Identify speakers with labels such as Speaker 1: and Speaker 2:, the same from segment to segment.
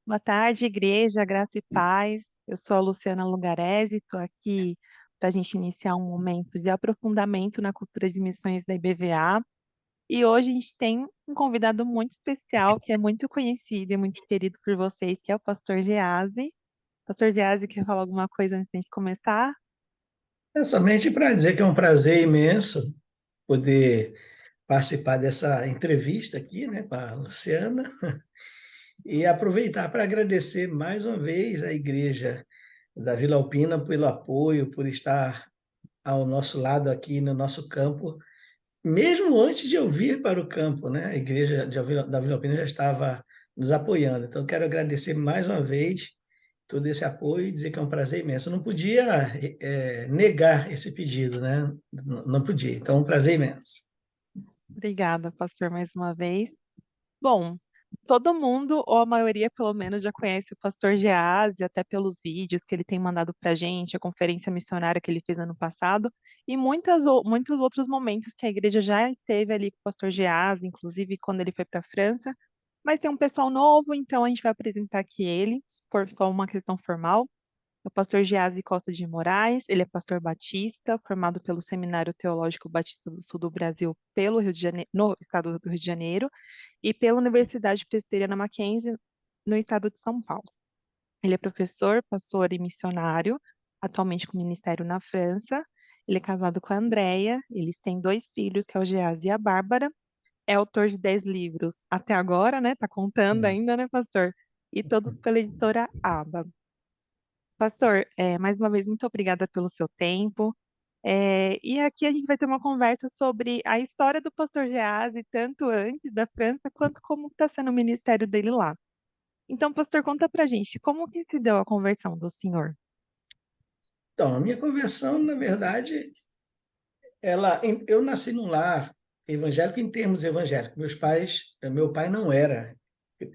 Speaker 1: Boa tarde, igreja, graça e paz. Eu sou a Luciana Lugarese, estou aqui para a gente iniciar um momento de aprofundamento na cultura de missões da IBVA. E hoje a gente tem um convidado muito especial, que é muito conhecido e muito querido por vocês, que é o pastor Gease. Pastor Gease, quer falar alguma coisa antes de começar?
Speaker 2: É somente para dizer que é um prazer imenso poder participar dessa entrevista aqui, né, com a Luciana, e aproveitar para agradecer mais uma vez à Igreja da Vila Alpina pelo apoio, por estar ao nosso lado aqui no nosso campo, mesmo antes de eu vir para o campo, né, a Igreja da Vila Alpina já estava nos apoiando. Então, quero agradecer mais uma vez todo esse apoio e dizer que é um prazer imenso. Eu não podia negar esse pedido, né? Não podia. Então, é um prazer imenso.
Speaker 1: Obrigada, pastor, mais uma vez. Bom, todo mundo, ou a maioria pelo menos, já conhece o pastor Geazi, até pelos vídeos que ele tem mandado para a gente, a conferência missionária que ele fez ano passado, e muitos outros momentos que a igreja já esteve ali com o pastor Geazi, inclusive quando ele foi para a França. Mas tem um pessoal novo, então a gente vai apresentar aqui ele, por só uma questão formal. É o pastor Geazi Costa de Moraes, ele é pastor batista, formado pelo Seminário Teológico Batista do Sul do Brasil, pelo Rio de Janeiro, no estado do Rio de Janeiro e pela Universidade Presbiteriana Mackenzie, no estado de São Paulo. Ele é professor, pastor e missionário, atualmente com ministério na França. Ele é casado com a Andrea, eles têm dois filhos, que é o Geazi e a Bárbara. É autor de 10 livros até agora, né? Tá contando ainda, né, pastor? E todos pela editora Aba. Pastor, mais uma vez, muito obrigada pelo seu tempo. E aqui a gente vai ter uma conversa sobre a história do pastor Geazi, tanto antes da França, quanto como está sendo o ministério dele lá. Então, pastor, conta pra gente, como que se deu a conversão do senhor?
Speaker 2: Então, a minha conversão, na verdade, eu nasci num lar evangélico em termos evangélicos. Meu pai não era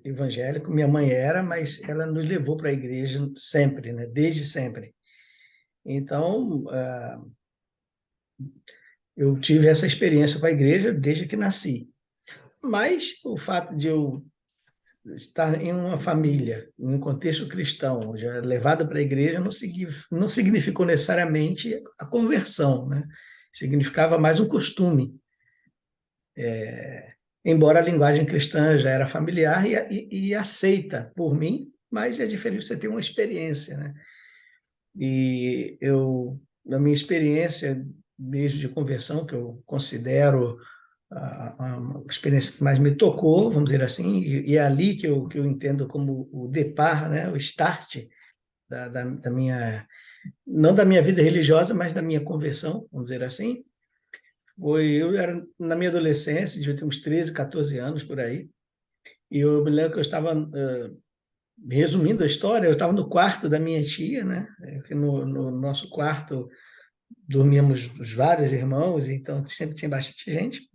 Speaker 2: evangélico, minha mãe era, mas ela nos levou para a igreja sempre, né? Desde sempre. Então, eu tive essa experiência com a igreja desde que nasci. Mas o fato de eu estar em uma família, em um contexto cristão, já levado para a igreja, não significou necessariamente a conversão, né? Significava mais um costume, embora a linguagem cristã já era familiar e aceita por mim, mas é diferente você ter uma experiência, né? E eu, na minha experiência mesmo de conversão, que eu considero a experiência que mais me tocou, vamos dizer assim, e é ali que eu entendo como o depar, né, o start da minha, não da minha vida religiosa, mas da minha conversão, vamos dizer assim. Eu era na minha adolescência, devia ter uns 13, 14 anos por aí, e eu me lembro que eu estava, resumindo a história, eu estava no quarto da minha tia, né, que no nosso quarto dormíamos os vários irmãos, então sempre tinha bastante gente.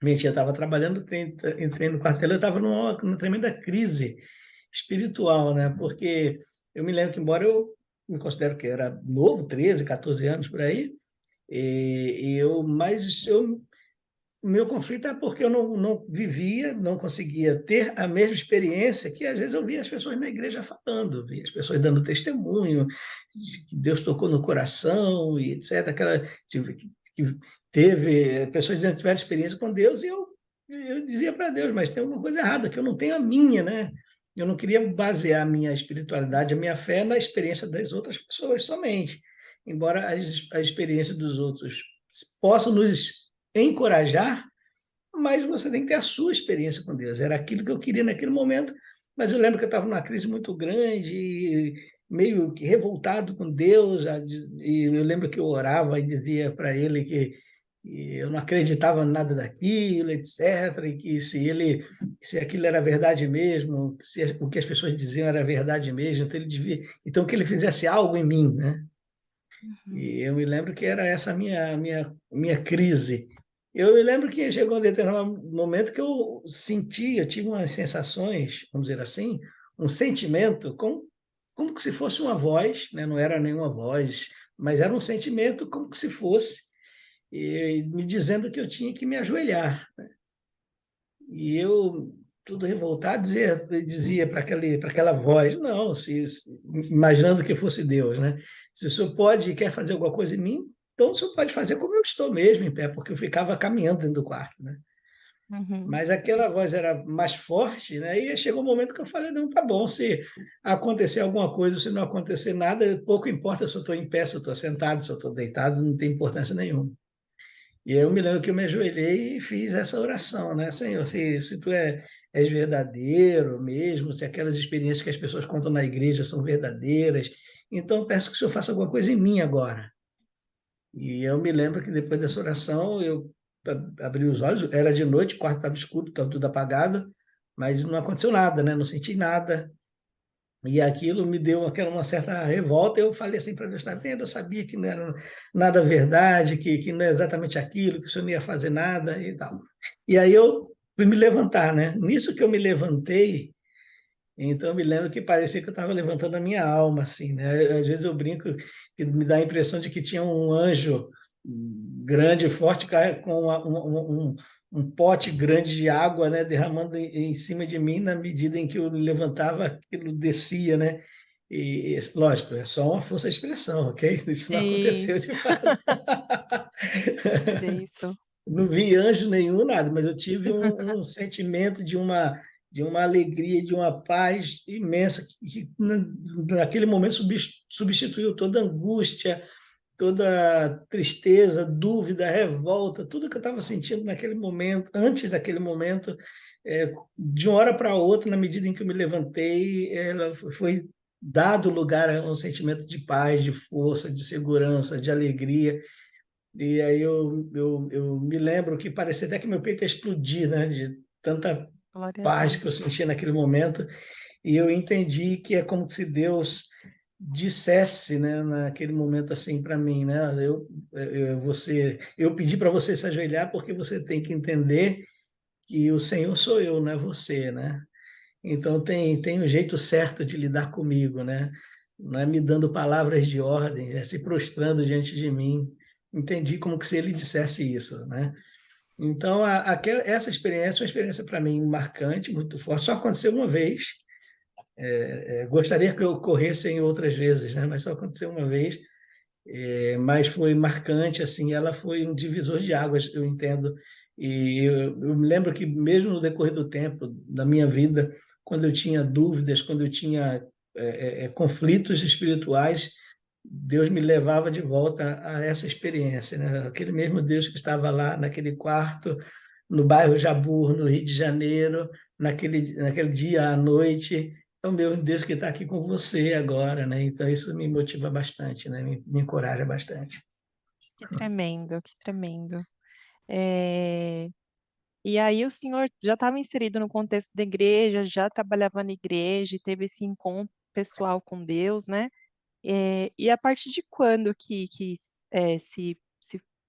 Speaker 2: Minha tia estava trabalhando, entrei no quartel, eu estava numa tremenda crise espiritual, né? Porque eu me lembro que, embora eu me considero que era novo, 13, 14 anos por aí, o meu conflito é porque eu não vivia, não conseguia ter a mesma experiência que às vezes eu via as pessoas na igreja falando, via as pessoas dando testemunho de que Deus tocou no coração e etc. Que teve pessoas dizendo que tiveram experiência com Deus e eu dizia para Deus, mas tem alguma coisa errada, que eu não tenho a minha, né? Eu não queria basear a minha espiritualidade, a minha fé na experiência das outras pessoas somente, embora a experiência dos outros possam nos encorajar, mas você tem que ter a sua experiência com Deus. Era aquilo que eu queria naquele momento, mas eu lembro que eu estava numa crise muito grande, meio que revoltado com Deus, e eu lembro que eu orava e dizia para ele que eu não acreditava em nada daquilo, etc., e que se aquilo era verdade mesmo, se o que as pessoas diziam era verdade mesmo, então ele devia, então que ele fizesse algo em mim, né?
Speaker 1: Uhum.
Speaker 2: E eu me lembro que era essa a minha crise. Eu me lembro que chegou um determinado momento que eu tive umas sensações, vamos dizer assim, um sentimento, como que se fosse uma voz, né? Não era nenhuma voz, mas era um sentimento como que se fosse, me dizendo que eu tinha que me ajoelhar. E eu tudo revoltado, dizia para aquela voz, não, imaginando que fosse Deus, né? Se o senhor pode e quer fazer alguma coisa em mim, então o senhor pode fazer como eu estou mesmo em pé, porque eu ficava caminhando dentro do quarto, né?
Speaker 1: Uhum.
Speaker 2: Mas aquela voz era mais forte, né? E chegou um momento que eu falei, não, tá bom, se acontecer alguma coisa, se não acontecer nada, pouco importa se eu estou em pé, se eu estou sentado, se eu estou deitado, não tem importância nenhuma. E aí eu me lembro que eu me ajoelhei e fiz essa oração, né? Senhor, se tu és verdadeiro mesmo, se aquelas experiências que as pessoas contam na igreja são verdadeiras, então eu peço que o Senhor faça alguma coisa em mim agora. E eu me lembro que depois dessa oração eu abri os olhos, era de noite, o quarto estava escuro, estava tudo apagado, mas não aconteceu nada, né? Não senti nada. E aquilo me deu uma certa revolta. Eu falei assim para Deus, está vendo? Eu sabia que não era nada verdade, que não é exatamente aquilo, que o Senhor não ia fazer nada e tal. E aí eu fui me levantar, né? Nisso que eu me levantei, então eu me lembro que parecia que eu estava levantando a minha alma, assim, né? Às vezes eu brinco que me dá a impressão de que tinha um anjo grande, forte, com um pote grande de água, né, derramando em cima de mim na medida em que eu levantava, aquilo descia, né? E, lógico, é só uma força de expressão, ok? Isso não
Speaker 1: Sim,
Speaker 2: aconteceu de fato.
Speaker 1: é isso.
Speaker 2: Não vi anjo nenhum, nada, mas eu tive um sentimento de uma alegria, de uma paz imensa, naquele momento substituiu toda angústia, toda tristeza, dúvida, revolta, tudo que eu estava sentindo naquele momento, antes daquele momento, de uma hora para outra, na medida em que eu me levantei, ela foi dado lugar a um sentimento de paz, de força, de segurança, de alegria. E aí eu me lembro que parecia até que meu peito ia explodir, né, de tanta
Speaker 1: Glória a
Speaker 2: paz
Speaker 1: Deus.
Speaker 2: que eu sentia naquele momento. E eu entendi que é como se Deus dissesse, né, naquele momento assim para mim, né, eu pedi para você se ajoelhar porque você tem que entender que o Senhor sou eu, não é você, né? Então tem um jeito certo de lidar comigo, né? Não é me dando palavras de ordem, é se prostrando diante de mim. Entendi como que se ele dissesse isso, né? Então essa experiência é uma experiência para mim marcante, muito forte. Só aconteceu uma vez. Gostaria que ocorressem outras vezes, né? Mas só aconteceu uma vez. Mas foi marcante, assim, ela foi um divisor de águas, eu entendo. E eu me lembro que mesmo no decorrer do tempo da minha vida, quando eu tinha dúvidas, quando eu tinha conflitos espirituais, Deus me levava de volta a essa experiência, né? Aquele mesmo Deus que estava lá naquele quarto, no bairro Jabur, no Rio de Janeiro, naquele dia à noite, é o meu Deus que está aqui com você agora, né? Então isso me motiva bastante, né? Me encoraja bastante.
Speaker 1: Que tremendo, que tremendo. É, E aí o senhor já estava inserido no contexto da igreja, já trabalhava na igreja, e teve esse encontro pessoal com Deus, né? E a partir de quando se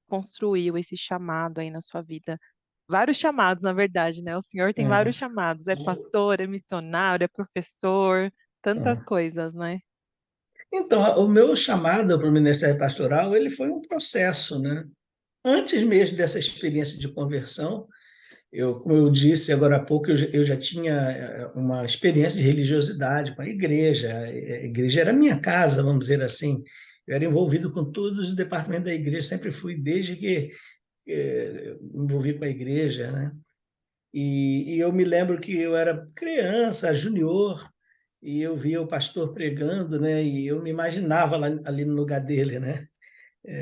Speaker 1: construiu esse chamado aí na sua vida? Vários chamados, na verdade, né? O senhor tem vários
Speaker 2: É.
Speaker 1: chamados, é pastor, é missionário, é professor, tantas coisas, né?
Speaker 2: Então, o meu chamado para o Ministério Pastoral, ele foi um processo, né? Antes mesmo dessa experiência de conversão, como eu disse agora há pouco, eu já tinha uma experiência de religiosidade com a igreja. A igreja era minha casa, vamos dizer assim. Eu era envolvido com todos os departamentos da igreja, sempre fui, desde que me envolvi com a igreja, né? E eu me lembro que eu era criança, junior, e eu via o pastor pregando, né? E eu me imaginava lá, ali no lugar dele, né?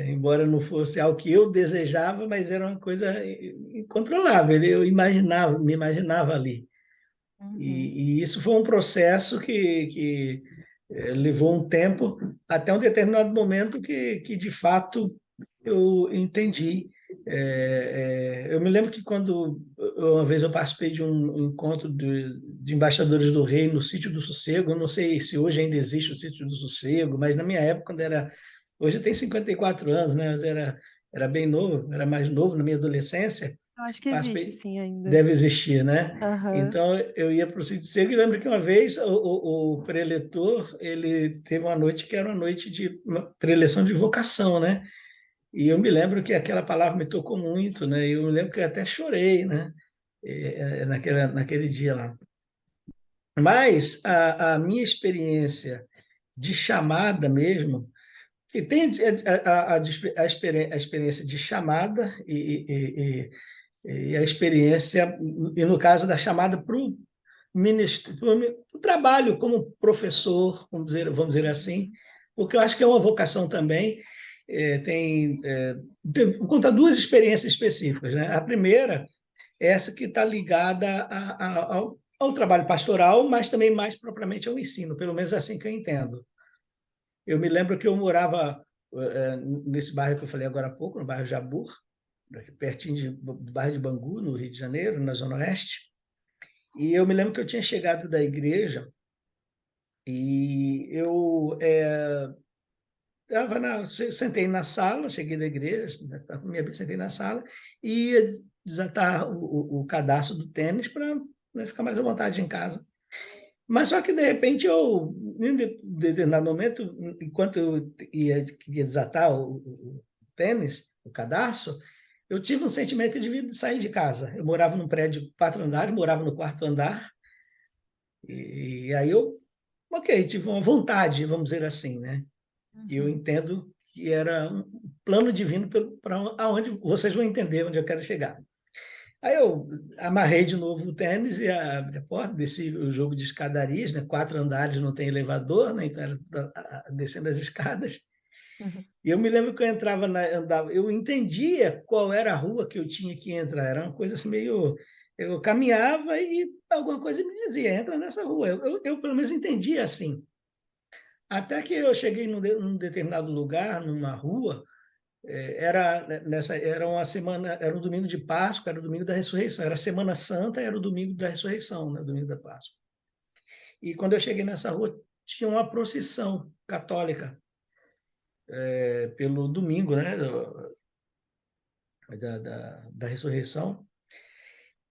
Speaker 2: Embora não fosse algo que eu desejava, mas era uma coisa incontrolável. Eu imaginava, me imaginava ali.
Speaker 1: Uhum,
Speaker 2: E isso foi um processo que levou um tempo, até um determinado momento que de fato eu entendi. Eu me lembro que quando uma vez eu participei de um encontro de embaixadores do rei no Sítio do Sossego, eu não sei se hoje ainda existe o Sítio do Sossego, mas na minha época, quando era. Hoje eu tenho 54 anos, né? Mas era bem novo, era mais novo na minha adolescência.
Speaker 1: eu acho que existe
Speaker 2: Participei,
Speaker 1: sim ainda.
Speaker 2: deve existir, né?
Speaker 1: Aham.
Speaker 2: Então eu ia para o Sítio do Sossego e lembro que uma vez o preletor ele teve uma noite que era uma noite de uma preleção de vocação, né? E eu me lembro que aquela palavra me tocou muito, né? Eu me lembro que eu até chorei, né? naquele dia lá. Mas a minha experiência de chamada mesmo, que tem a experiência de chamada e a experiência, e no caso da chamada para o trabalho como professor, vamos dizer assim, porque eu acho que é uma vocação também. Vou contar duas experiências específicas, né? A primeira é essa que está ligada ao trabalho pastoral, mas também mais propriamente ao ensino, pelo menos é assim que eu entendo. Eu me lembro que eu morava nesse bairro que eu falei agora há pouco, no bairro Jabur, pertinho do bairro de Bangu, no Rio de Janeiro, na Zona Oeste. E eu me lembro que eu tinha chegado da igreja e eu sentei na sala, cheguei da igreja, sentei na sala e ia desatar o cadastro do tênis para ficar mais à vontade em casa. Mas só que, de repente, em determinado momento, enquanto eu queria desatar o tênis, o cadarço, eu tive um sentimento que eu devia sair de casa. Eu morava num prédio de 4 andares, morava no quarto andar, e aí ok, tive uma vontade, vamos dizer assim, né? E eu
Speaker 1: Uhum.
Speaker 2: entendo que era um plano divino para aonde vocês vão entender onde eu quero chegar. Aí eu amarrei de novo o tênis e abri a porta, desci o jogo de escadarias, né? 4 andares, não tem elevador, né? Então era descendo as escadas.
Speaker 1: Uhum.
Speaker 2: E eu me lembro que eu andava, eu entendia qual era a rua que eu tinha que entrar. Era uma coisa assim meio, eu caminhava e alguma coisa me dizia, entra nessa rua. Eu pelo menos entendia assim. Até que eu cheguei num determinado lugar, numa rua, era uma semana, era um domingo de Páscoa, era o domingo da ressurreição, era a Semana Santa, era o domingo da ressurreição, né, domingo da Páscoa. E quando eu cheguei nessa rua, tinha uma procissão católica pelo domingo, né, da ressurreição.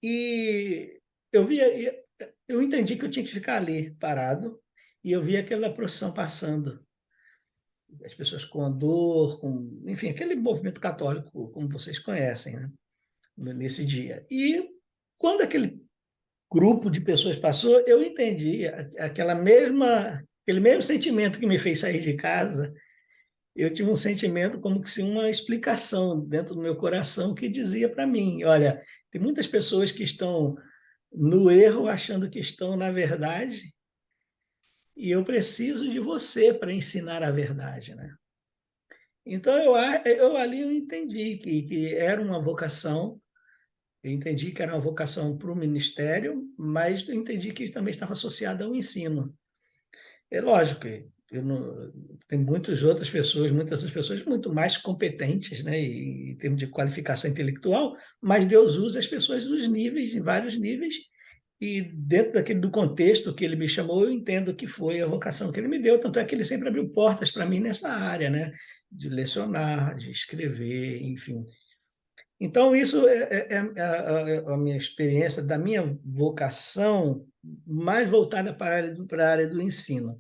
Speaker 2: E eu via, eu entendi que eu tinha que ficar ali parado e eu via aquela procissão passando, as pessoas com dor, enfim, aquele movimento católico, como vocês conhecem, né, nesse dia. E quando aquele grupo de pessoas passou, eu entendi aquele mesmo sentimento que me fez sair de casa. Eu tive um sentimento como que se uma explicação dentro do meu coração que dizia para mim, olha, tem muitas pessoas que estão no erro achando que estão na verdade e eu preciso de você para ensinar a verdade, né? Então eu ali eu entendi que era uma vocação. Eu entendi que era uma vocação para o ministério, mas eu entendi que também estava associada ao ensino. É lógico que tem muitas outras pessoas muito mais competentes, né, em termos de qualificação intelectual, mas Deus usa as pessoas nos níveis, em vários níveis, e dentro do contexto que ele me chamou, eu entendo que foi a vocação que ele me deu, tanto é que ele sempre abriu portas para mim nessa área, né, de lecionar, de escrever, enfim. Então, isso a minha experiência, da minha vocação, mais voltada para a área do ensino.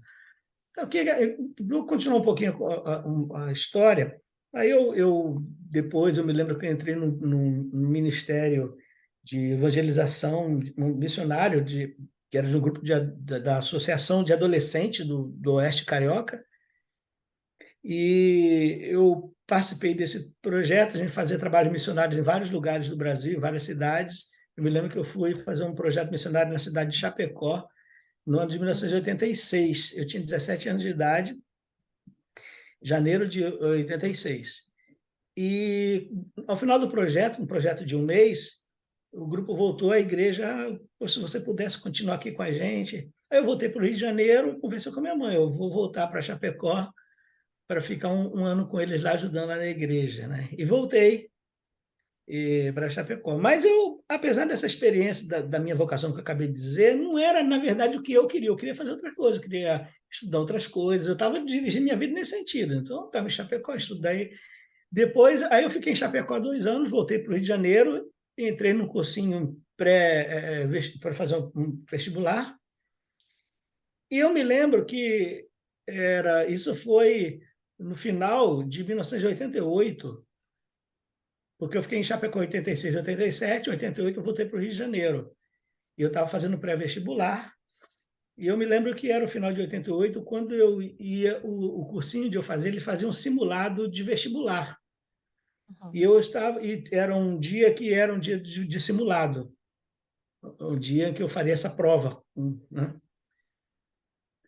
Speaker 2: Então, vou continuar um pouquinho a história. Aí depois eu me lembro que eu entrei num ministério de evangelização, um missionário, que era de um grupo da Associação de Adolescentes do Oeste Carioca, e eu participei desse projeto. A gente fazia trabalhos missionários em vários lugares do Brasil, em várias cidades. Eu me lembro que eu fui fazer um projeto missionário na cidade de Chapecó, no ano de 1986. Eu tinha 17 anos de idade, janeiro de 86. E ao final do projeto, um projeto de um mês, o grupo voltou à igreja, se você pudesse continuar aqui com a gente. Aí eu voltei para o Rio de Janeiro e conversei com a minha mãe, eu vou voltar para Chapecó para ficar um ano com eles lá ajudando na igreja, né? E voltei para Chapecó. Mas eu, apesar dessa experiência da minha vocação que eu acabei de dizer, não era, na verdade, o que eu queria. Eu queria fazer outra coisa, eu queria estudar outras coisas. Eu estava dirigindo minha vida nesse sentido. Então, eu estava em Chapecó, estudei. Depois, aí eu fiquei em Chapecó 2 anos, voltei para o Rio de Janeiro, entrei num cursinho para fazer um vestibular. E eu me lembro que isso foi no final de 1988. porque eu fiquei em Chapecó em 86, 87, 88 eu voltei para o Rio de Janeiro. E eu estava fazendo pré-vestibular, e eu me lembro que era o final de 88, quando eu ia, o cursinho de eu fazer, ele fazia um simulado de vestibular. E
Speaker 1: Uhum.
Speaker 2: eu estava, e era um dia de simulado, um dia que eu faria essa prova, né?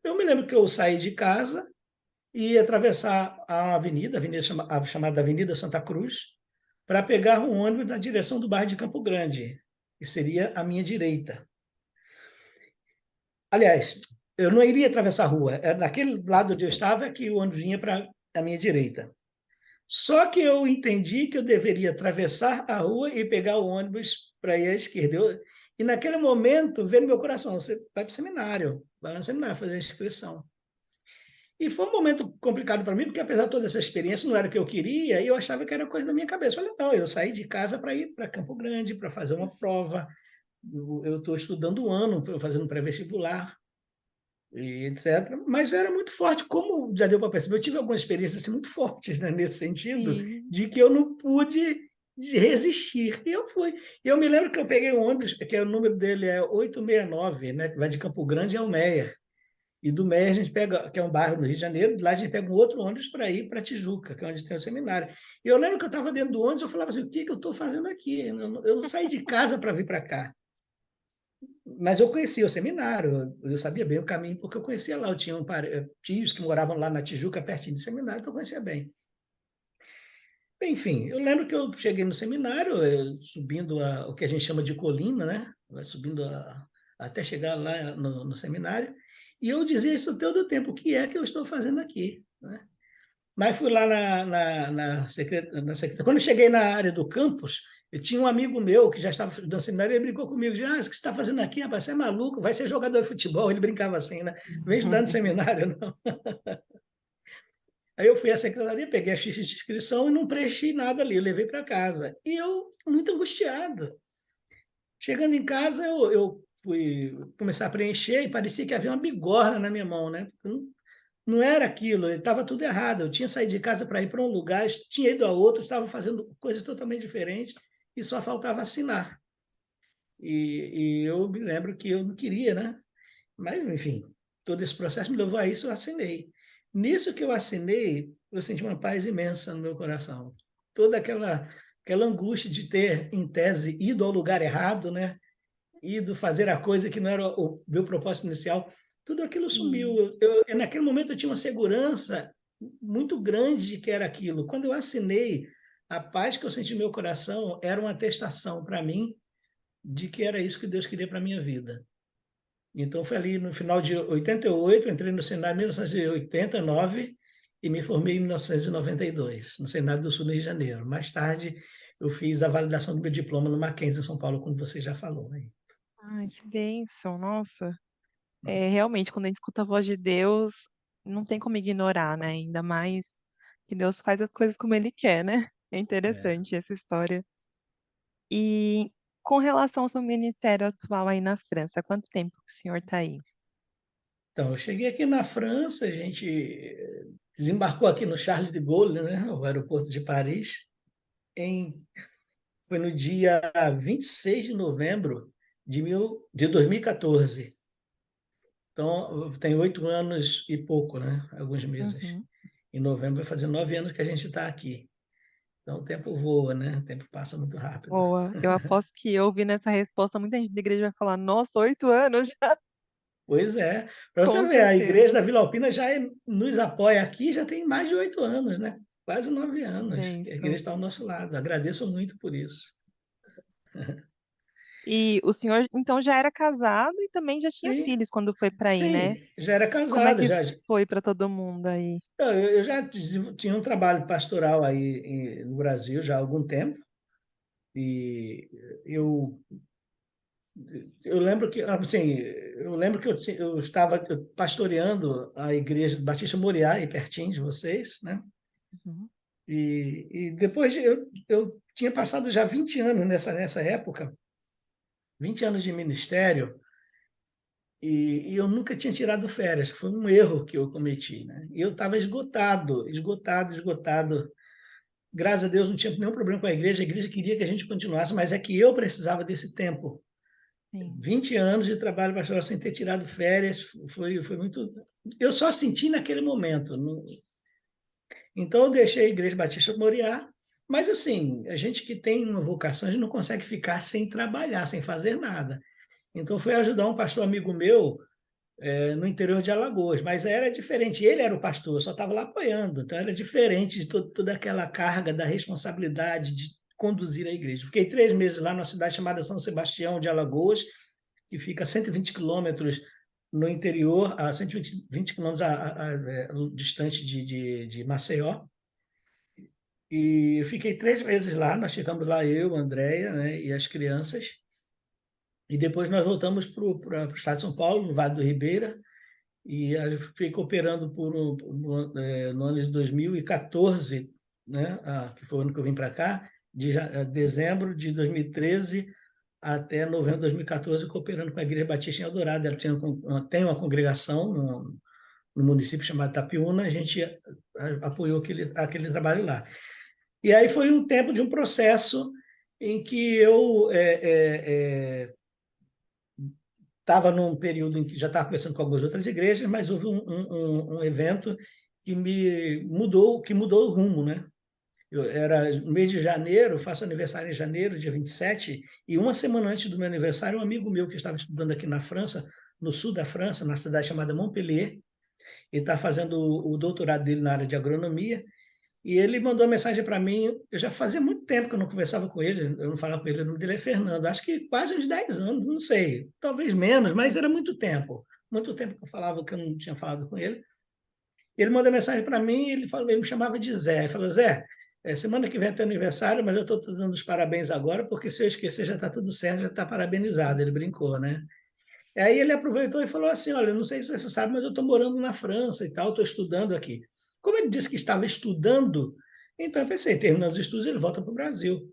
Speaker 2: Eu me lembro que eu saí de casa e ia atravessar a avenida chamada Avenida Santa Cruz, para pegar um ônibus na direção do bairro de Campo Grande, que seria a minha direita. Aliás, eu não iria atravessar a rua, naquele lado onde eu estava é que o ônibus vinha para a minha direita. Só que eu entendi que eu deveria atravessar a rua e pegar o ônibus para ir à esquerda. E naquele momento veio no meu coração: você vai para o seminário, vai lá no seminário fazer a inscrição. E foi um momento complicado para mim, porque apesar de toda essa experiência, não era o que eu queria, e eu achava que era coisa da minha cabeça. Eu falei, não, eu saí de casa para ir para Campo Grande, para fazer uma prova. Eu estou estudando um ano, fazendo pré-vestibular, e etc. Mas era muito forte, como já deu para perceber, eu tive algumas experiências assim, muito fortes, né, nesse sentido,
Speaker 1: Sim.
Speaker 2: de que eu não pude resistir. E eu fui. E eu me lembro que eu peguei um ônibus, que o número dele é 869, né, que vai de Campo Grande ao Meier. E do Meia a gente pega, que é um bairro no Rio de Janeiro, de lá a gente pega um outro ônibus para ir para Tijuca, que é onde tem o seminário. E eu lembro que eu estava dentro do ônibus, eu falava assim, o que, que eu estou fazendo aqui? Eu não saí de casa para vir para cá. Mas eu conhecia o seminário, eu sabia bem o caminho, porque eu conhecia lá. Eu tinha tios que moravam lá na Tijuca, pertinho do seminário, que eu conhecia bem. Enfim, eu lembro que eu cheguei no seminário, subindo o que a gente chama de colina, né? Vai subindo até chegar lá no seminário, e eu dizia isso todo o tempo: o que é que eu estou fazendo aqui? Né? Mas fui lá na secretaria. Quando eu cheguei na área do campus, eu tinha um amigo meu que já estava estudando seminário, ele brincou comigo, disse, o que você está fazendo aqui, rapaz? Você é maluco, vai ser jogador de futebol. Ele brincava assim, né? Vem estudar no seminário, não. Aí eu fui à secretaria, peguei a ficha de inscrição e não preenchi nada ali, eu levei para casa. E eu, muito angustiado. Chegando em casa, eu fui começar a preencher e parecia que havia uma bigorna na minha mão, né? Não era aquilo, estava tudo errado. Eu tinha saído de casa para ir para um lugar, tinha ido a outro, estava fazendo coisas totalmente diferentes e só faltava assinar. E eu me lembro que eu não queria, né? Mas, enfim, todo esse processo me levou a isso, eu assinei. Nisso que eu assinei, eu senti uma paz imensa no meu coração. Toda aquela angústia de ter, em tese, ido ao lugar errado, né? Ido fazer a coisa que não era o meu propósito inicial, tudo aquilo
Speaker 1: Sim.
Speaker 2: sumiu. Naquele momento eu tinha uma segurança muito grande de que era aquilo. Quando eu assinei, a paz que eu senti no meu coração era uma atestação para mim de que era isso que Deus queria para a minha vida. Então, foi ali no final de 88, entrei no Senado em 1989 e me formei em 1992, no Senado do Sul do Rio de Janeiro. Mais tarde, eu fiz a validação do meu diploma no Mackenzie, em São Paulo, como você já falou, né?
Speaker 1: Ai, que bênção, nossa. É, realmente, quando a gente escuta a voz de Deus, não tem como ignorar, né? Ainda mais que Deus faz as coisas como Ele quer, né? É
Speaker 2: É.
Speaker 1: interessante essa história. E com relação ao seu ministério atual aí na França, quanto tempo que o senhor está aí?
Speaker 2: Então, eu cheguei aqui na França, a gente desembarcou aqui no Charles de Gaulle, né, o aeroporto de Paris, em, foi no dia 26 de novembro de 2014. Então, tem 8 anos e pouco, né, alguns meses.
Speaker 1: Uhum.
Speaker 2: Em novembro vai fazer 9 anos que a gente está aqui. Então, o tempo voa, né? O tempo passa muito rápido.
Speaker 1: Boa. Eu aposto que ouvindo essa resposta, muita gente da igreja vai falar: Nossa, 8 anos já?
Speaker 2: Pois é. Para você
Speaker 1: Com
Speaker 2: ver, a Igreja
Speaker 1: certeza.
Speaker 2: da Vila Alpina nos apoia aqui, já tem mais de 8 anos, né? Quase nove
Speaker 1: Que
Speaker 2: anos que a igreja
Speaker 1: bênção.
Speaker 2: está ao nosso lado. Agradeço muito por isso.
Speaker 1: E o senhor, então, já era casado e também já tinha
Speaker 2: Sim,
Speaker 1: filhos quando foi para aí, né?
Speaker 2: sim, já era
Speaker 1: Como é
Speaker 2: casado,
Speaker 1: que
Speaker 2: já.
Speaker 1: foi para todo mundo aí?
Speaker 2: Eu já tinha um trabalho pastoral aí no Brasil já há algum tempo. E eu, eu lembro que, assim, eu estava pastoreando a igreja do Batista Moriá, aí pertinho de vocês, né?
Speaker 1: Uhum.
Speaker 2: E depois eu tinha passado já 20 anos nessa época, 20 anos de ministério, e eu nunca tinha tirado férias, que foi um erro que eu cometi, né? E eu estava esgotado, esgotado, esgotado graças a Deus, não tinha nenhum problema com a igreja queria que a gente continuasse, mas é que eu precisava desse tempo.
Speaker 1: sim,
Speaker 2: 20 anos de trabalho pastoral sem ter tirado férias, foi muito. Eu só senti naquele momento. Então, eu deixei a Igreja Batista do Moriá, mas assim, a gente que tem uma vocação, a gente não consegue ficar sem trabalhar, sem fazer nada. Então, fui ajudar um pastor amigo meu no interior de Alagoas, mas era diferente. Ele era o pastor, eu só estava lá apoiando, então era diferente de toda aquela carga da responsabilidade de conduzir a igreja. Fiquei 3 meses lá numa cidade chamada São Sebastião de Alagoas, que fica a 120 quilômetros no interior, a 120 quilômetros distante de Maceió. E fiquei 3 meses lá, nós ficamos lá, eu, a Andréia, né, e as crianças. E depois nós voltamos para o estado de São Paulo, no Vale do Ribeira, e eu fiquei cooperando no ano de 2014, né, que foi o ano que eu vim para cá, dezembro de 2013 até novembro de 2014, cooperando com a Igreja Batista em Eldorado. Ela tem uma congregação no município chamado Tapiúna, a gente apoiou aquele trabalho lá. E aí foi um tempo de um processo em que eu estava num período em que já estava conversando com algumas outras igrejas, mas houve um evento que mudou o rumo, né? Era no mês de janeiro, faço aniversário em janeiro, dia 27, e uma semana antes do meu aniversário, um amigo meu que estava estudando aqui na França, no sul da França, na cidade chamada Montpellier, ele está fazendo o doutorado dele na área de agronomia, e ele mandou uma mensagem para mim. Eu já fazia muito tempo que eu não conversava com ele, eu não falava com ele, o nome dele é Fernando, acho que quase uns 10 anos, não sei, talvez menos, mas era muito tempo. Muito tempo que eu falava que eu não tinha falado com ele. Ele mandou mensagem para mim, ele me chamava de Zé. Ele falou: Zé, semana que vem é teu aniversário, mas eu estou te dando os parabéns agora, porque se eu esquecer já está tudo certo, já está parabenizado. Ele brincou, né? Aí ele aproveitou e falou assim: Olha, não sei se você sabe, mas eu estou morando na França e tal, estou estudando aqui. Como ele disse que estava estudando, então eu pensei, terminando os estudos, ele volta para o Brasil.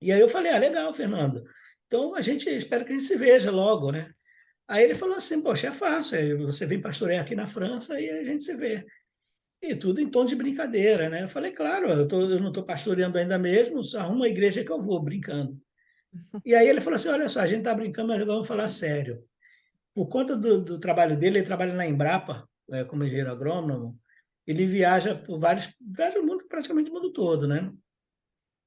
Speaker 2: E aí eu falei: Ah, legal, Fernando. Então a gente espera que a gente se veja logo, né? Aí ele falou assim: Poxa, é fácil, aí você vem pastorear aqui na França e a gente se vê. E tudo em tom de brincadeira, né? Eu falei: Claro, eu não estou pastoreando ainda mesmo, só arruma uma igreja que eu vou, brincando. E aí ele falou assim: Olha só, a gente está brincando, mas agora vamos falar sério. Por conta do trabalho dele, ele trabalha na Embrapa, como engenheiro agrônomo, ele viaja por vários mundo, praticamente o mundo todo, né?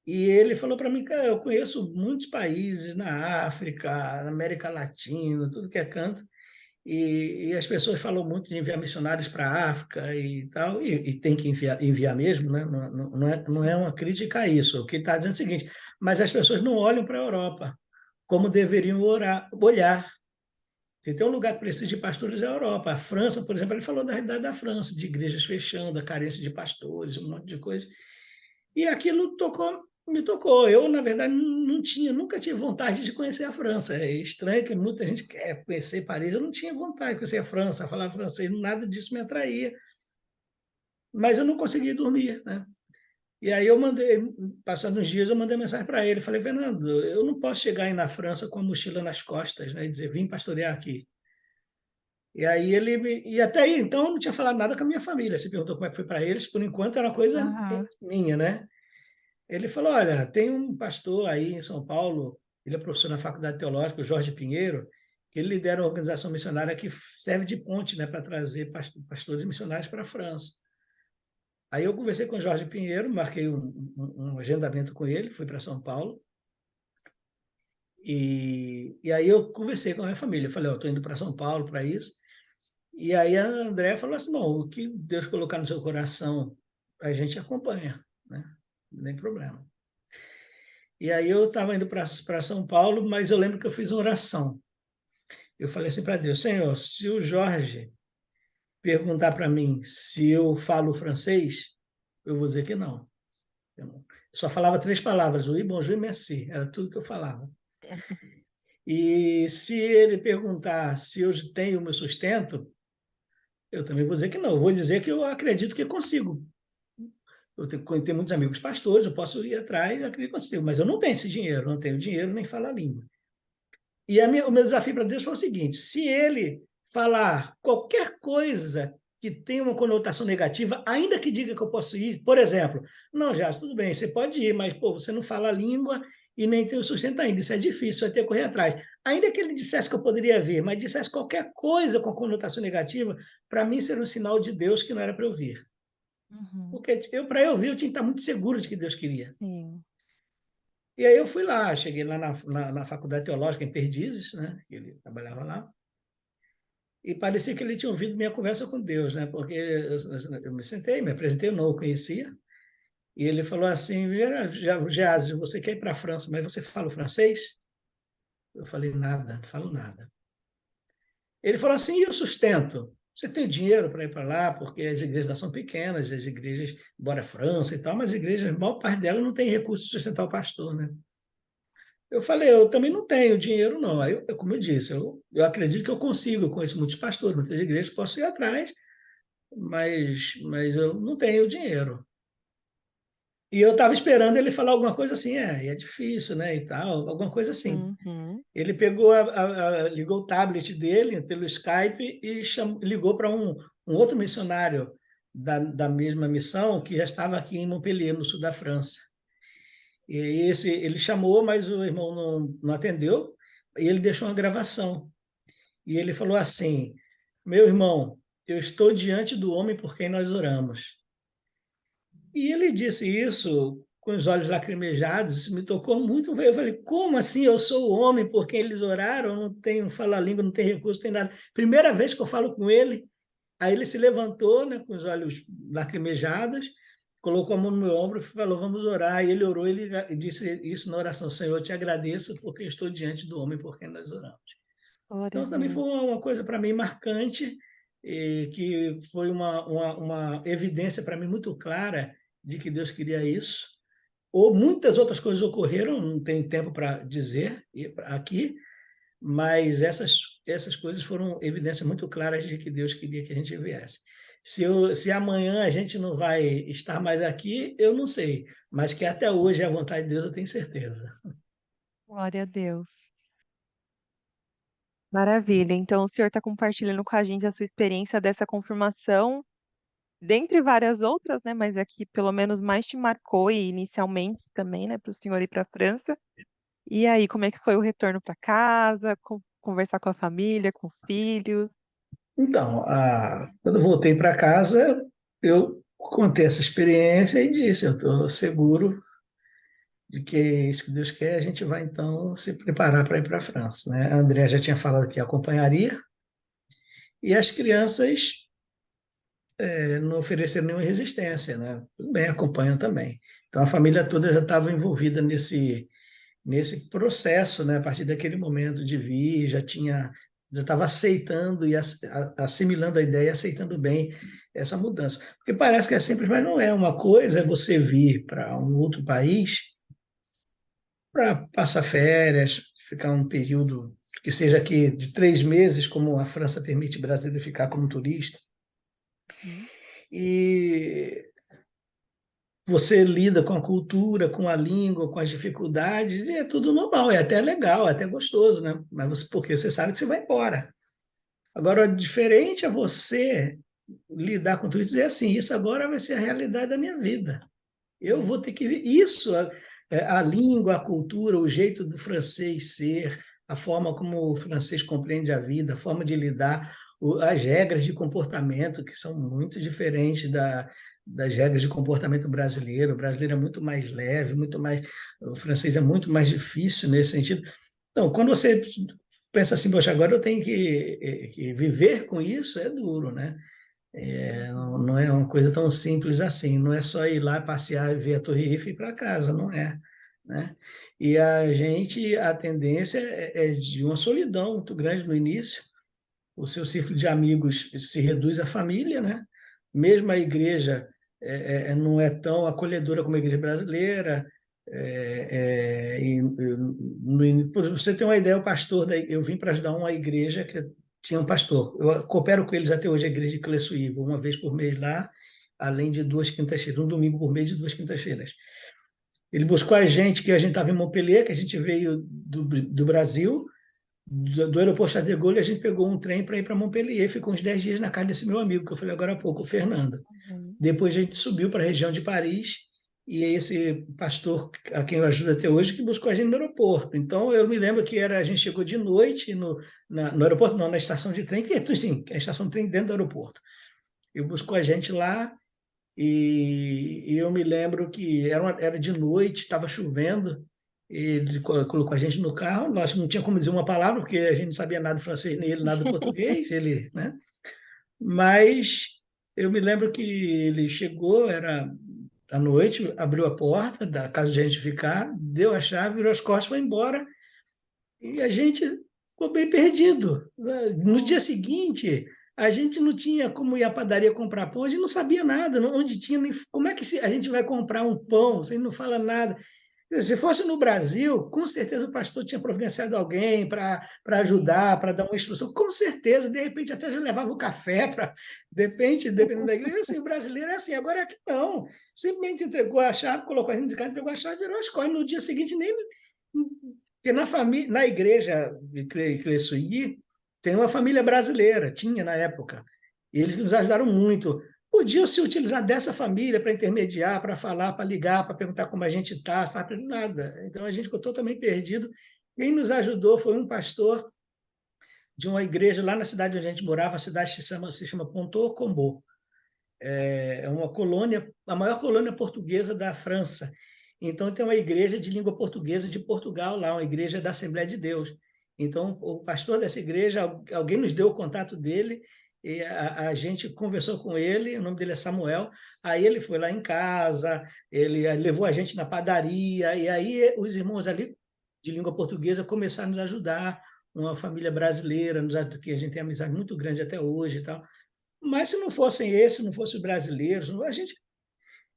Speaker 2: E ele falou para mim: Cara, eu conheço muitos países na África, na América Latina, tudo que é canto, e as pessoas falam muito de enviar missionários para a África e tal, e tem que enviar mesmo, né? Não é
Speaker 1: sim.
Speaker 2: uma crítica a isso. O que ele está dizendo é o seguinte: mas as pessoas não olham para a Europa como deveriam olhar. Se tem um lugar que precisa de pastores é a Europa. A França, por exemplo, ele falou da realidade da França, de igrejas fechando, a carência de pastores, um monte de coisa. E aquilo me tocou. Eu, na verdade, não tinha, nunca tive vontade de conhecer a França. É estranho que muita gente quer conhecer Paris. Eu não tinha vontade de conhecer a França, falar francês, nada disso me atraía. Mas eu não conseguia dormir, né? E aí passados uns dias, eu mandei mensagem para ele. Falei: Fernando, eu não posso chegar aí na França com a mochila nas costas, né? E dizer: vim pastorear aqui. E até aí, então, eu não tinha falado nada com a minha família. Você perguntou como é que foi para eles, por enquanto era uma coisa
Speaker 1: Aham.
Speaker 2: minha, né? Ele falou: Olha, tem um pastor aí em São Paulo, ele é professor na Faculdade Teológica, o Jorge Pinheiro, que ele lidera uma organização missionária que serve de ponte, né, para trazer pastores missionários para a França. Aí eu conversei com o Jorge Pinheiro, marquei um agendamento com ele, fui para São Paulo, e aí eu conversei com a minha família. Eu falei: Estou indo para São Paulo para isso. E aí a André falou assim: Bom, o que Deus colocar no seu coração, a gente acompanha, né? Não tem problema. E aí eu estava indo para São Paulo, mas eu lembro que eu fiz uma oração. Eu falei assim para Deus: Senhor, se o Jorge perguntar para mim se eu falo francês, eu vou dizer que não. Eu só falava 3 palavras: oui, bonjour, merci. Era tudo que eu falava. E se ele perguntar se eu tenho o meu sustento, eu também vou dizer que não. Eu vou dizer que eu acredito que consigo. Eu tenho muitos amigos pastores, eu posso ir atrás, acredito que consigo, mas eu não tenho esse dinheiro, não tenho dinheiro nem falar a língua. E o meu desafio para Deus foi o seguinte: se ele falar qualquer coisa que tem uma conotação negativa, ainda que diga que eu posso ir. Por exemplo, não, já tudo bem, você pode ir, mas pô, você não fala a língua e nem tem o sustento ainda. Isso é difícil, vai ter que correr atrás. Ainda que ele dissesse que eu poderia vir, mas dissesse qualquer coisa com conotação negativa, para mim seria um sinal de Deus que não era para eu vir.
Speaker 1: Uhum.
Speaker 2: Porque para eu vir, eu tinha que estar muito seguro de que Deus queria.
Speaker 1: Sim.
Speaker 2: E aí eu fui lá, cheguei lá na Faculdade Teológica em Perdizes, né? Ele trabalhava lá. E parecia que ele tinha ouvido minha conversa com Deus, né? Porque eu me sentei, me apresentei, eu não o conhecia. E ele falou assim: Geásio, você quer ir para a França, mas você fala o francês? Eu falei: nada, não falo nada. Ele falou assim: e o sustento? Você tem dinheiro para ir para lá? Porque as igrejas lá são pequenas, as igrejas, embora a França e tal, mas as igrejas, a maior parte delas não tem recurso de sustentar o pastor, né? Eu falei: eu também não tenho dinheiro, não. Aí, como eu disse, eu acredito que eu consigo, eu conheço muitos pastores, muitas igrejas, posso ir atrás, mas eu não tenho dinheiro. E eu estava esperando ele falar alguma coisa assim, é difícil, né, e tal, alguma coisa assim.
Speaker 1: Uhum.
Speaker 2: Ele pegou, ligou o tablet dele pelo Skype e ligou para um outro missionário da mesma missão que já estava aqui em Montpellier, no sul da França. E ele chamou, mas o irmão não atendeu, e ele deixou uma gravação. E ele falou assim: meu irmão, eu estou diante do homem por quem nós oramos. E ele disse isso com os olhos lacrimejados, isso me tocou muito. Eu falei: como assim? Eu sou o homem por quem eles oraram, não tenho fala-língua, não tenho recurso, não tem nada. Primeira vez que eu falo com ele, aí ele se levantou, né, com os olhos lacrimejados, colocou a mão no meu ombro e falou: vamos orar. E ele orou, ele disse isso na oração: Senhor, eu te agradeço porque eu estou diante do homem por quem nós oramos.
Speaker 1: Glória
Speaker 2: Então,
Speaker 1: a
Speaker 2: isso também
Speaker 1: Deus.
Speaker 2: foi uma coisa para mim marcante, que foi uma evidência para mim muito clara de que Deus queria isso. Ou muitas outras coisas ocorreram, não tenho tempo para dizer aqui, mas essas coisas foram evidências muito claras de que Deus queria que a gente viesse. Se amanhã a gente não vai estar mais aqui, eu não sei, mas que até hoje é a vontade de Deus, eu tenho certeza.
Speaker 1: Glória a Deus. Maravilha. Então, o senhor está compartilhando com a gente a sua experiência dessa confirmação, dentre várias outras, né? Mas aqui, pelo menos, mais te marcou e inicialmente também, né, para o senhor ir para a França. E aí, como é que foi o retorno para casa, conversar com a família, com os filhos?
Speaker 2: Então, quando eu voltei para casa, eu contei essa experiência e disse: eu estou seguro de que é isso que Deus quer, a gente vai então se preparar para ir para a França, né? A André já tinha falado que acompanharia, e as crianças não ofereceram nenhuma resistência, né? Tudo bem, acompanham também. Então, a família toda já estava envolvida nesse processo, né? A partir daquele momento de vir, já estava aceitando e assimilando a ideia, aceitando bem essa mudança. Porque parece que é simples, mas não é. Uma coisa é você vir para um outro país para passar férias, ficar um período que seja aqui de 3 meses, como a França permite brasileiro ficar como turista.
Speaker 1: Uhum.
Speaker 2: E você lida com a cultura, com a língua, com as dificuldades, e é tudo normal, é até legal, é até gostoso, né? Mas porque você sabe que você vai embora. Agora, diferente é você lidar com tudo e dizer assim: isso agora vai ser a realidade da minha vida. Eu
Speaker 1: Sim.
Speaker 2: vou ter que ver isso, a língua, a cultura, o jeito do francês ser, a forma como o francês compreende a vida, a forma de lidar, as regras de comportamento, que são muito diferentes das regras de comportamento brasileiro. O brasileiro é muito mais leve, muito mais, o francês é muito mais difícil nesse sentido. Então, quando você pensa assim: poxa, agora eu tenho que viver com isso, é duro, né? Não,
Speaker 1: Uhum.
Speaker 2: não é uma coisa tão simples assim, não é só ir lá passear e ver a Torre Eiffel e ir para casa, não é, né? E a tendência é de uma solidão muito grande no início. O seu círculo de amigos se reduz à família, né? Mesmo a igreja não é tão acolhedora como a igreja brasileira. Para você ter uma ideia, eu vim para ajudar uma igreja que tinha um pastor. Eu coopero com eles até hoje, a igreja de Cleçuí, vou uma vez por mês lá, além de 2 quintas-feiras, um domingo por mês e 2 quintas-feiras. Ele buscou a gente, que a gente estava em Montpellier, que a gente veio do Brasil, do aeroporto Charles de Gaulle, a gente pegou um trem para ir para Montpellier, ficou uns 10 dias na casa desse meu amigo, que eu falei agora há pouco, o Fernando.
Speaker 1: Uhum.
Speaker 2: Depois a gente subiu para a região de Paris, e é esse pastor, a quem eu ajudo até hoje, que buscou a gente no aeroporto. Então, eu me lembro que a gente chegou de noite no aeroporto, não, na estação de trem, que é, sim, a estação de trem dentro do aeroporto. Ele buscou a gente lá, e eu me lembro que era de noite, estava chovendo, ele colocou a gente no carro, nós não tinha como dizer uma palavra, porque a gente não sabia nada de francês, nem ele nada de português, ele, né? Mas eu me lembro que ele chegou, era à noite, abriu a porta da casa de a gente ficar, deu a chave, virou as costas, foi embora, e a gente ficou bem perdido. No dia seguinte, a gente não tinha como ir à padaria comprar pão, a gente não sabia nada, onde tinha, como é que a gente vai comprar um pão, você não fala nada. Se fosse no Brasil, com certeza o pastor tinha providenciado alguém para
Speaker 1: Sim.
Speaker 2: ajudar, para dar uma instrução, com certeza, de repente até já levava o café para, dependendo da igreja, assim, o brasileiro é assim, agora aqui não, simplesmente entregou a chave, colocou a gente de casa, entregou a chave, virou a escola, no dia seguinte nem, porque na família, na igreja de Cressuí, tem uma família brasileira, tinha na época, e eles nos ajudaram muito. Podiam se utilizar dessa família para intermediar, para falar, para ligar, para perguntar como a gente está, sabe? Nada. Então a gente ficou totalmente perdido. Quem nos ajudou foi um pastor de uma igreja lá na cidade onde a gente morava, a cidade se chama Ponto Combo. É uma colônia, a maior colônia portuguesa da França. Então tem uma igreja de língua portuguesa de Portugal lá, uma igreja da Assembleia de Deus. Então o pastor dessa igreja, alguém nos deu o contato dele, e a gente conversou com ele, o nome dele é Samuel. Aí ele foi lá em casa, ele levou a gente na padaria, e aí os irmãos ali de língua portuguesa começaram a nos ajudar, uma família brasileira, que a gente tem amizade muito grande até hoje e tal. Mas se não fossem esses, não fossem os brasileiros, a gente.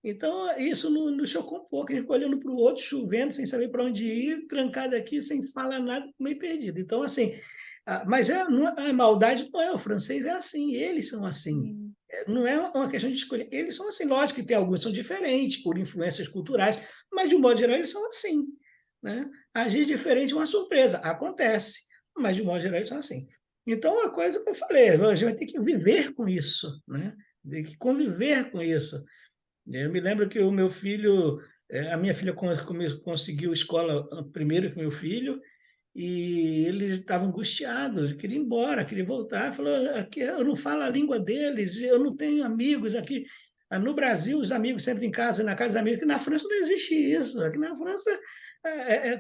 Speaker 2: Então, isso nos chocou um pouco. A gente ficou olhando para o outro, chovendo, sem saber para onde ir, trancado aqui, sem falar nada, meio perdido. Então, assim, mas a maldade não é, o francês é assim, eles são assim.
Speaker 1: Sim.
Speaker 2: Não é uma questão de escolher. Eles são assim, lógico que tem alguns que são diferentes, por influências culturais, mas de um modo geral eles são assim. Né? Agir diferente é uma surpresa, acontece, mas de um modo geral eles são assim. Então, a coisa que eu falei, a gente vai ter que viver com isso, né? Tem que conviver com isso. Eu me lembro que o meu filho, a minha filha conseguiu escola primeiro que meu filho, e ele estava angustiado, ele queria ir embora, queria voltar. Falou: aqui eu não falo a língua deles, eu não tenho amigos aqui. No Brasil, os amigos sempre em casa, na casa dos amigos, que na França não existe isso. Aqui na França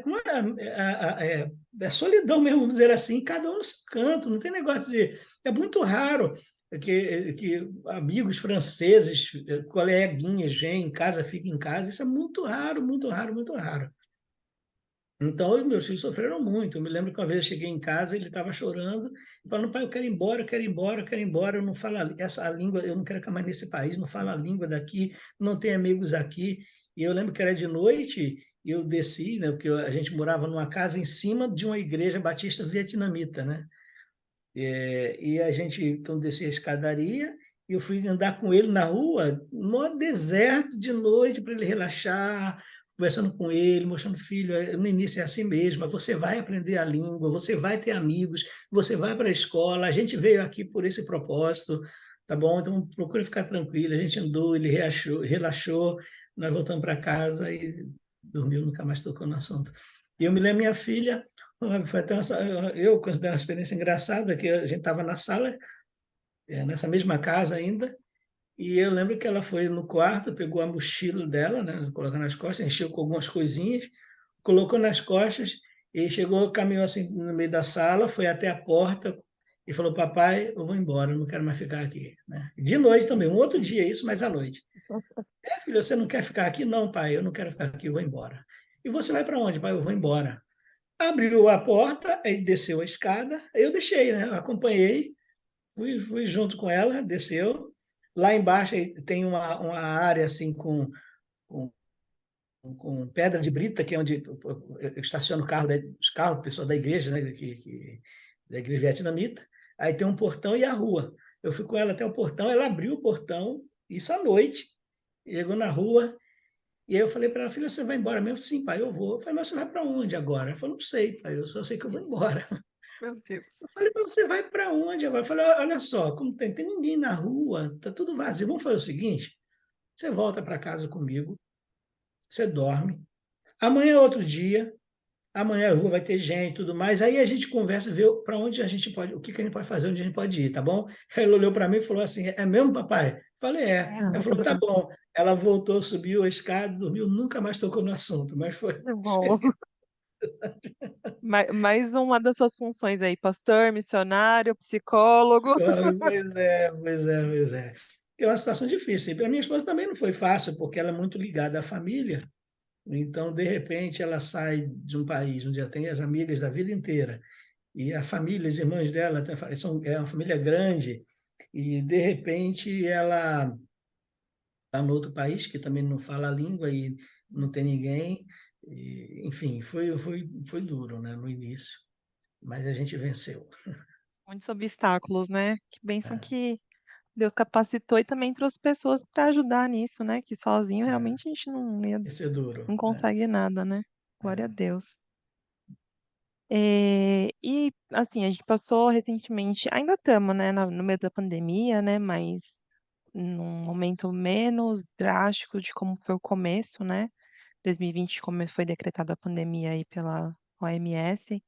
Speaker 2: como é solidão mesmo, vamos dizer assim, cada um no seu canto, não tem negócio de. É muito raro que amigos franceses, coleguinhas, vêm em casa, ficam em casa. Isso é muito raro, muito raro, muito raro. Então, os meus filhos sofreram muito. Eu me lembro que uma vez eu cheguei em casa, ele estava chorando, falando: pai, eu quero ir embora, eu quero ir embora, eu quero ir embora, eu não falo essa língua, eu não quero ficar mais nesse país, não falo a língua daqui, não tenho amigos aqui. E eu lembro que era de noite, e eu desci, né, porque a gente morava numa casa em cima de uma igreja batista vietnamita, né? E a gente então descia a escadaria, e eu fui andar com ele na rua, no deserto, de noite, para ele relaxar, conversando com ele, mostrando: filho, no início é assim mesmo, mas você vai aprender a língua, você vai ter amigos, você vai para a escola, a gente veio aqui por esse propósito, tá bom? Então procure ficar tranquilo. A gente andou, ele relaxou, nós voltamos para casa e dormiu, nunca mais tocou no assunto. E eu me lembro, minha filha, foi até eu considero uma experiência engraçada, que a gente estava na sala, nessa mesma casa ainda, e eu lembro que ela foi no quarto, pegou a mochila dela, né, colocou nas costas, encheu com algumas coisinhas, colocou nas costas, e chegou, caminhou assim no meio da sala, foi até a porta e falou: papai, eu vou embora, eu não quero mais ficar aqui. Né? De noite também, um outro dia isso, mas à noite. Filho, você não quer ficar aqui? Não, pai, eu não quero ficar aqui, eu vou embora. E você vai para onde, pai? Eu vou embora. Abriu a porta, aí desceu a escada, eu deixei, né? Eu acompanhei, fui junto com ela, desceu. Lá embaixo tem uma área assim com, com pedra de brita, que é onde eu estaciono o carro, os carros, pessoal da igreja, né? Da igreja vietnamita. Aí tem um portão e a rua. Eu fui com ela até o portão, ela abriu o portão, isso à noite, chegou na rua, e aí eu falei para ela: filha, você vai embora mesmo? Sim, pai, eu vou. Eu falei: mas você vai para onde agora? Ela falou: não sei, pai, eu só sei que eu vou embora.
Speaker 1: Meu Deus.
Speaker 2: Eu falei, mas você vai para onde agora? Eu falei, olha só, como tem ninguém na rua, tá tudo vazio. Vamos fazer o seguinte: você volta para casa comigo, você dorme. Amanhã é outro dia, amanhã a rua vai ter gente e tudo mais. Aí a gente conversa, vê para onde a gente pode, o que que a gente pode fazer, onde a gente pode ir, tá bom? Aí ela olhou para mim e falou assim: é mesmo, papai? Eu falei, é. Ela falou, tá bom. Ela voltou, subiu a escada, dormiu, nunca mais tocou no assunto, mas foi.
Speaker 1: É bom. Mais uma das suas funções aí, pastor, missionário, psicólogo.
Speaker 2: Pois é, pois é, pois é. É uma situação difícil. E para minha esposa também não foi fácil, porque ela é muito ligada à família. Então, de repente, ela sai de um país onde já tem as amigas da vida inteira, e a família, as irmãs dela, é uma família grande, e de repente ela está no outro país que também não fala a língua e não tem ninguém. Enfim, foi duro, né, no início, mas a gente venceu.
Speaker 1: Muitos obstáculos, né? Que bênção
Speaker 2: É,
Speaker 1: que Deus capacitou e também trouxe pessoas para ajudar nisso, né? Que sozinho
Speaker 2: é.
Speaker 1: realmente a gente
Speaker 2: Isso é duro,
Speaker 1: não
Speaker 2: né?
Speaker 1: consegue nada, né? Glória a
Speaker 2: É,
Speaker 1: Deus. E assim, a gente passou recentemente, ainda estamos, né, no meio da pandemia, né? Mas num momento menos drástico de como foi o começo, né? 2020, como foi decretada a pandemia aí pela OMS.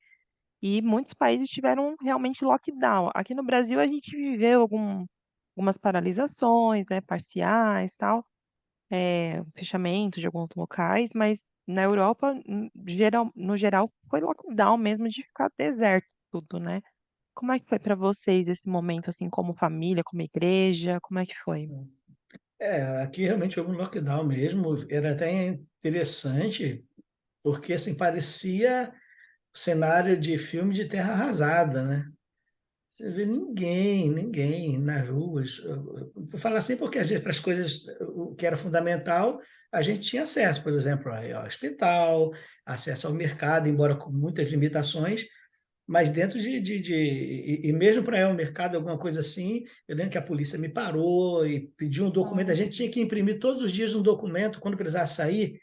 Speaker 1: E muitos países tiveram realmente lockdown. Aqui no Brasil a gente viveu algumas paralisações, né, parciais, tal, fechamento de alguns locais, mas na Europa, no geral, foi lockdown mesmo de ficar deserto tudo, né? Como é que foi para vocês esse momento, assim, como família, como igreja? Como é que foi?
Speaker 2: aqui realmente houve um lockdown mesmo. Era até interessante, porque assim, parecia cenário de filme de terra arrasada, né? Você vê ninguém nas ruas. Eu falo assim porque às vezes para as coisas, o que era fundamental, a gente tinha acesso, por exemplo, ao hospital, acesso ao mercado, embora com muitas limitações, mas dentro e mesmo para ir ao mercado, alguma coisa assim, eu lembro que a polícia me parou e pediu um documento. A
Speaker 1: Nossa,
Speaker 2: gente tinha que imprimir todos os dias um documento quando precisasse sair.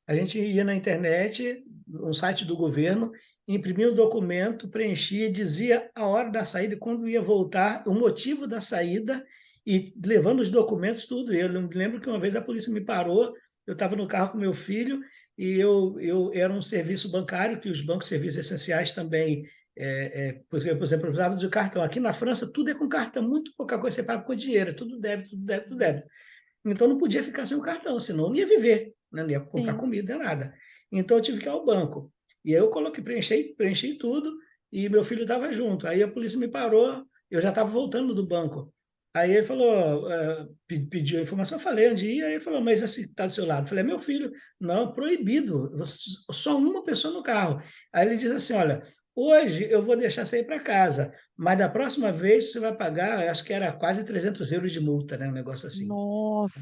Speaker 2: A gente ia na internet, no site do governo, imprimia um documento, preenchia, dizia a hora da saída, quando ia voltar, o motivo da saída, e levando os documentos, tudo. Eu lembro que uma vez a polícia me parou, eu estava no carro com meu filho, e eu era um serviço bancário, que os bancos serviços essenciais também, por exemplo, eu precisava de cartão. Aqui na França, tudo é com cartão, muito pouca coisa você paga com dinheiro, tudo débito, tudo débito, tudo débito. Então não podia ficar sem o cartão, senão não ia viver, né? Não ia comprar
Speaker 1: sim,
Speaker 2: comida, nada. Então eu tive que ir ao banco. E aí eu coloquei, preenchi tudo e meu filho estava junto. Aí a polícia me parou, eu já estava voltando do banco. Aí ele falou, pediu a informação, eu falei onde ia, aí ele falou, mas esse está do seu lado. Eu falei, é meu filho. Não, proibido, só uma pessoa no carro. Aí ele diz assim, olha, hoje eu vou deixar você ir para casa, mas da próxima vez você vai pagar, acho que era quase 300 euros de multa, né? Um negócio assim.
Speaker 1: nossa,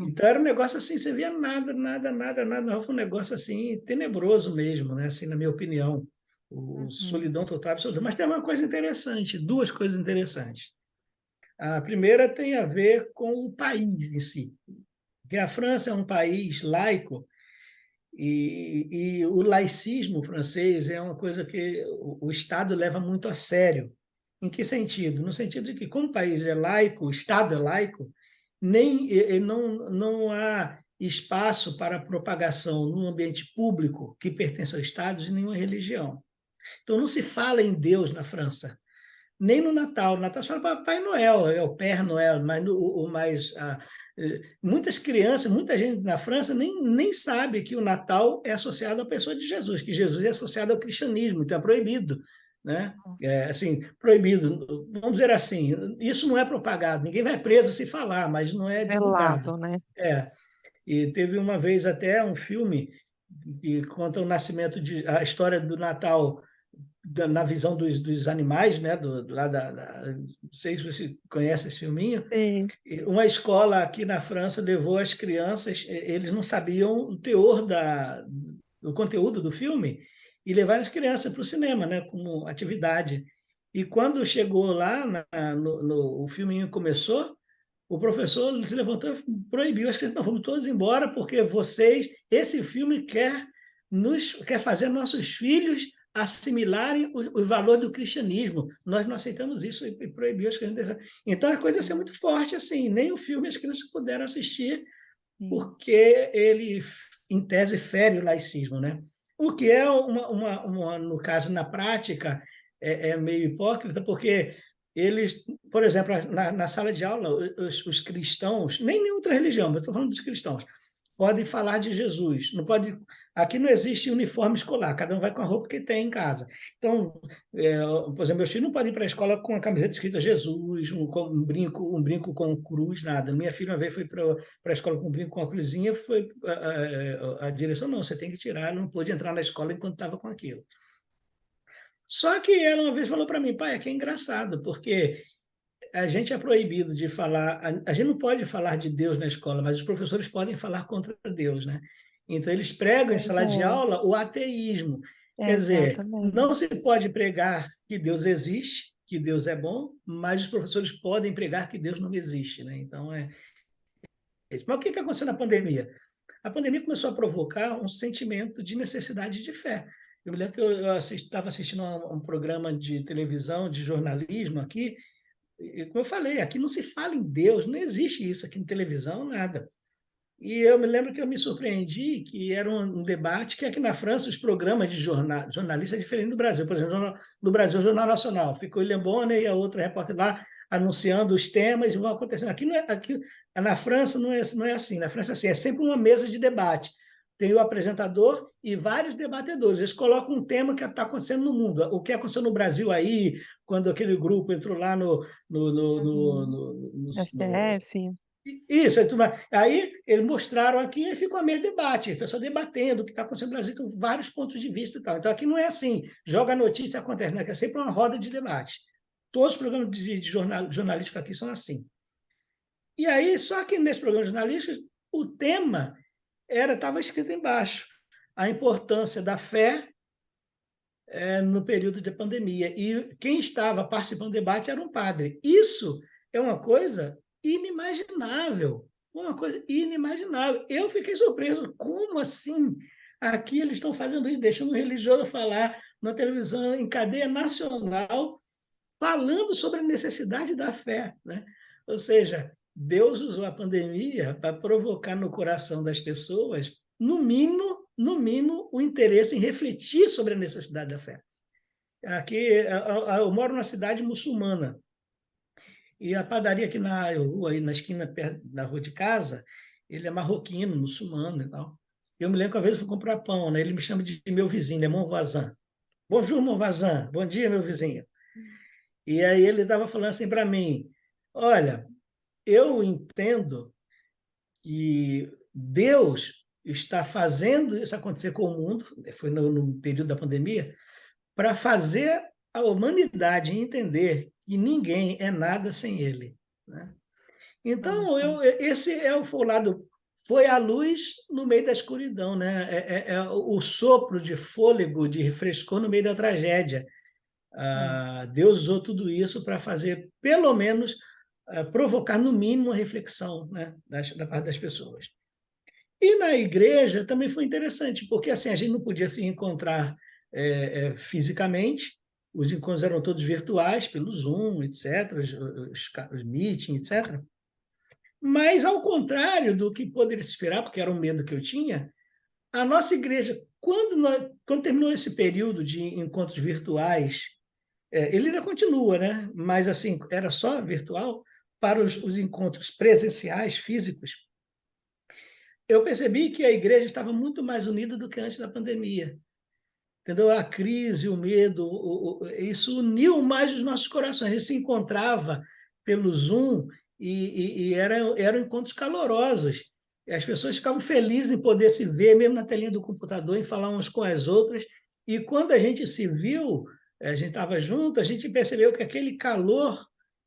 Speaker 2: Então era um negócio assim, você via nada, nada, nada, nada, não, foi um negócio assim tenebroso mesmo, né? Assim, na minha opinião, o
Speaker 1: uhum,
Speaker 2: solidão total absoluta. Mas tem uma coisa interessante, duas coisas interessantes. A primeira tem a ver com o país em si, porque a França é um país laico e o laicismo francês é uma coisa que o Estado leva muito a sério. Em que sentido? No sentido de que, como o país é laico, o Estado é laico, não há espaço para propagação no ambiente público que pertence ao Estado de nenhuma religião. Então, não se fala em Deus na França, nem no Natal. No Natal se fala Papai Noel, é o Père Noel, mas muitas crianças, muita gente na França nem sabe que o Natal é associado à pessoa de Jesus, que Jesus é associado ao cristianismo, então é proibido, né? É, assim, proibido, vamos dizer assim, isso não é propagado, ninguém vai preso se falar, mas não é divulgado.
Speaker 1: velado, né?
Speaker 2: É, e teve uma vez até um filme que conta o nascimento a história do Natal na visão dos animais, né? Não sei se você conhece esse filminho.
Speaker 1: Sim,
Speaker 2: Uma escola aqui na França levou as crianças, eles não sabiam o teor do conteúdo do filme, e levaram as crianças para o cinema, né? Como atividade. E quando chegou lá, o filminho começou, o professor se levantou e proibiu as crianças, não, vamos todos embora, porque esse filme quer fazer nossos filhos assimilarem o valor do cristianismo. Nós não aceitamos isso e proibiu as crianças. Então, a coisa ia ser muito forte, assim, nem o filme as crianças puderam assistir,
Speaker 1: sim,
Speaker 2: porque ele, em tese, fere o laicismo, né? O que é, no caso, na prática, é meio hipócrita, porque eles, por exemplo, na sala de aula, os cristãos, nem outra religião, mas estou falando dos cristãos, podem falar de Jesus. Não pode, aqui não existe uniforme escolar, cada um vai com a roupa que tem em casa. Então, por exemplo, meus filhos não podem ir para a escola com a camiseta escrita Jesus, um brinco com cruz, nada. Minha filha uma vez foi para a escola com um brinco com a cruzinha, foi a direção, não, você tem que tirar, ela não pôde entrar na escola enquanto estava com aquilo. Só que ela uma vez falou para mim, pai, aqui é engraçado, porque a gente é proibido de falar, a gente não pode falar de Deus na escola, mas os professores podem falar contra Deus, né? Então, eles pregam em
Speaker 1: pois
Speaker 2: sala de
Speaker 1: é,
Speaker 2: aula o ateísmo. Quer dizer,
Speaker 1: exatamente.
Speaker 2: não se pode pregar que Deus existe, que Deus é bom, mas os professores podem pregar que Deus não existe, né? Então, é isso. Mas o que aconteceu na pandemia? A pandemia começou a provocar um sentimento de necessidade de fé. Eu me lembro que eu estava assistindo um programa de televisão, de jornalismo aqui, e, como eu falei, aqui não se fala em Deus, não existe isso aqui em televisão, nada. E eu me lembro que eu me surpreendi que era um debate que aqui na França os programas de jornalista é diferente do Brasil. Por exemplo, no Brasil, o Jornal Nacional, ficou William Bonner e a outra repórter lá anunciando os temas e vão acontecendo. Aqui na França não é assim. Na França assim, é sempre uma mesa de debate. Tem o apresentador e vários debatedores. Eles colocam um tema que está acontecendo no mundo. O que aconteceu no Brasil aí, quando aquele grupo entrou lá no, no, no,
Speaker 1: Uhum.
Speaker 2: no, no, no
Speaker 1: STF,
Speaker 2: isso, aí eles mostraram aqui e ficou a meio debate, a pessoa debatendo o que está acontecendo no Brasil, tem vários pontos de vista e tal. Então aqui não é assim, joga a notícia e acontece, né? Que é sempre uma roda de debate. Todos os programas de jornalístico aqui são assim. E aí, só que nesse programa jornalístico, o tema estava escrito embaixo, a importância da fé no período de pandemia. E quem estava participando do debate era um padre. Isso é uma coisa inimaginável. Uma coisa inimaginável. Eu fiquei surpreso. Como assim? Aqui eles estão fazendo isso, deixando o religioso falar na televisão, em cadeia nacional, falando sobre a necessidade da fé. Né? Ou seja, Deus usou a pandemia para provocar no coração das pessoas, no mínimo, o interesse em refletir sobre a necessidade da fé. Aqui, eu moro numa cidade muçulmana, e a padaria aqui na rua, aí na esquina da rua de casa, ele é marroquino, muçulmano e tal. Eu me lembro que uma vez eu fui comprar pão, né? Ele me chama de meu vizinho, é mon voisin. Bonjour, mon voisin. Bom dia, meu vizinho. E aí ele estava falando assim para mim, olha, eu entendo que Deus está fazendo isso acontecer com o mundo, foi no período da pandemia, para fazer a humanidade entender que ninguém é nada sem ele. Né?
Speaker 1: olha
Speaker 2: Então,
Speaker 1: só.
Speaker 2: esse foi o lado, foi a luz no meio da escuridão, né? É o sopro de fôlego, de frescor no meio da tragédia.
Speaker 1: É,
Speaker 2: Deus usou tudo isso para fazer, pelo menos, provocar, no mínimo, uma reflexão, né? Da parte das pessoas. E na igreja também foi interessante, porque assim a gente não podia se encontrar fisicamente, os encontros eram todos virtuais, pelo Zoom, etc., os meetings, etc. Mas, ao contrário do que poderia se esperar, porque era um medo que eu tinha, a nossa igreja, quando terminou esse período de encontros virtuais, ele ainda continua, né? Mas assim, era só virtual, para os encontros presenciais, físicos, eu percebi que a igreja estava muito mais unida do que antes da pandemia. Entendeu? A crise, o medo, isso uniu mais os nossos corações. A gente se encontrava pelo Zoom e eram encontros calorosos. E as pessoas ficavam felizes em poder se ver, mesmo na telinha do computador, em falar umas com as outras. E quando a gente se viu, a gente estava junto, a gente percebeu que aquele calor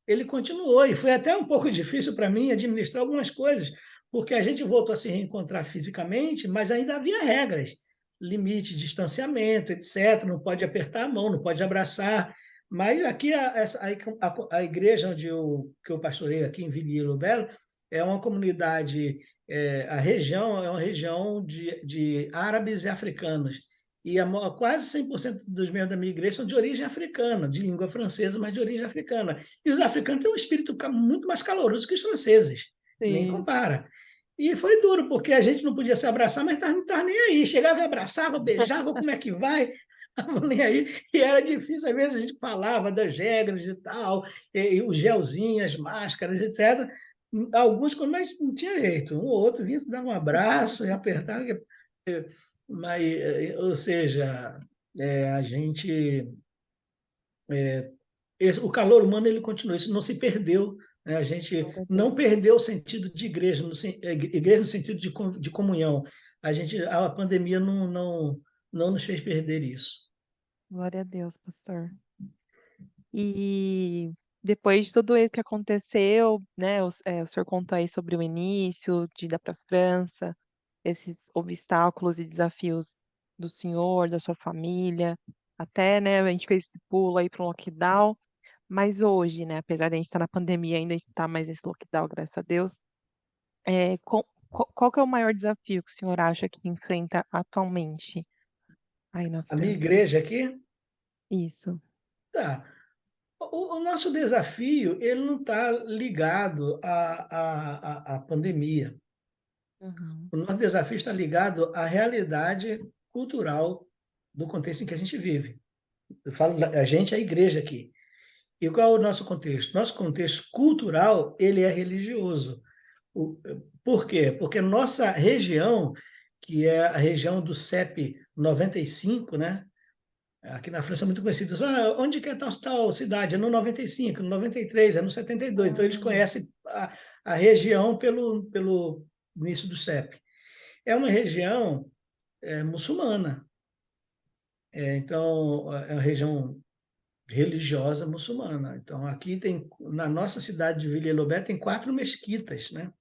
Speaker 2: ele continuou. E foi até um pouco difícil para mim administrar algumas coisas, porque a gente voltou a se reencontrar fisicamente, mas ainda havia regras, limite de distanciamento, etc. Não pode apertar a mão, não pode abraçar. Mas aqui, a igreja que eu pastorei aqui em Vila Belo é uma comunidade, a região é uma região de árabes e africanos. e quase 100% dos membros da minha igreja são de origem africana, de língua francesa, mas de origem africana. E os africanos têm um espírito muito mais caloroso que os franceses, nem
Speaker 1: Sim.
Speaker 2: compara. E foi duro, porque a gente não podia se abraçar, mas não estava nem aí. Chegava e abraçava, beijava, como é que vai? Não nem aí. E era difícil, às vezes a gente falava das regras e tal, e o gelzinho, as máscaras, etc. Alguns, mas não tinha jeito. Um ou outro vinha, dava um abraço e apertava. Mas, ou seja, a gente, o calor humano ele continua, isso não se perdeu, né? A gente
Speaker 1: Glória a
Speaker 2: não
Speaker 1: Deus.
Speaker 2: perdeu o sentido de igreja, igreja no sentido de comunhão. A pandemia não nos fez perder isso.
Speaker 1: Glória a Deus, pastor. E depois de tudo isso que aconteceu, né, o senhor contou aí sobre o início de ir para a França, esses obstáculos e desafios do senhor, da sua família, até, né, a gente fez esse pulo aí para um lockdown, mas hoje, né, apesar de a gente estar na pandemia ainda, a gente está mais nesse lockdown, graças a Deus, qual que é o maior desafio que o senhor acha que enfrenta atualmente aí na
Speaker 2: A minha
Speaker 1: França?
Speaker 2: igreja aqui,
Speaker 1: Isso.
Speaker 2: tá. O nosso desafio ele não está ligado à pandemia.
Speaker 1: Uhum.
Speaker 2: O nosso desafio está ligado à realidade cultural do contexto em que a gente vive. Eu falo a gente, a igreja aqui. E qual é o nosso contexto? Nosso contexto cultural, ele é religioso. Por quê? Porque nossa região, que é a região do CEP 95, né? Aqui na França é muito conhecido. Onde que é tal cidade? É no 95, no 93, é no 72. Então, eles
Speaker 1: Ah,
Speaker 2: conhecem a região pelo início do CEP. É uma região muçulmana. Então, é uma região religiosa muçulmana. Então, aqui tem, na nossa cidade de Villa-Lobé, tem 4 mesquitas, né?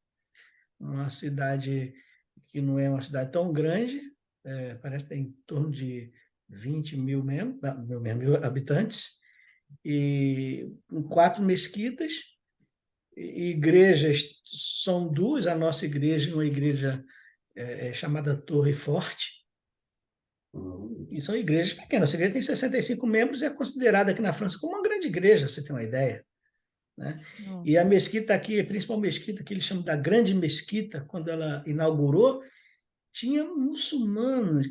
Speaker 2: Uma cidade que não é uma cidade tão grande, parece que tem em torno de 20 mil, mil habitantes, e com 4 mesquitas, e igrejas são duas, a nossa igreja e uma igreja chamada Torre Forte, e são igrejas pequenas. Essa igreja tem 65 membros e é considerada aqui na França como uma grande igreja, você tem uma ideia, né? E a
Speaker 1: nossa.
Speaker 2: mesquita aqui, a principal mesquita que eles chamam da Grande Mesquita, quando ela inaugurou, tinha muçulmanos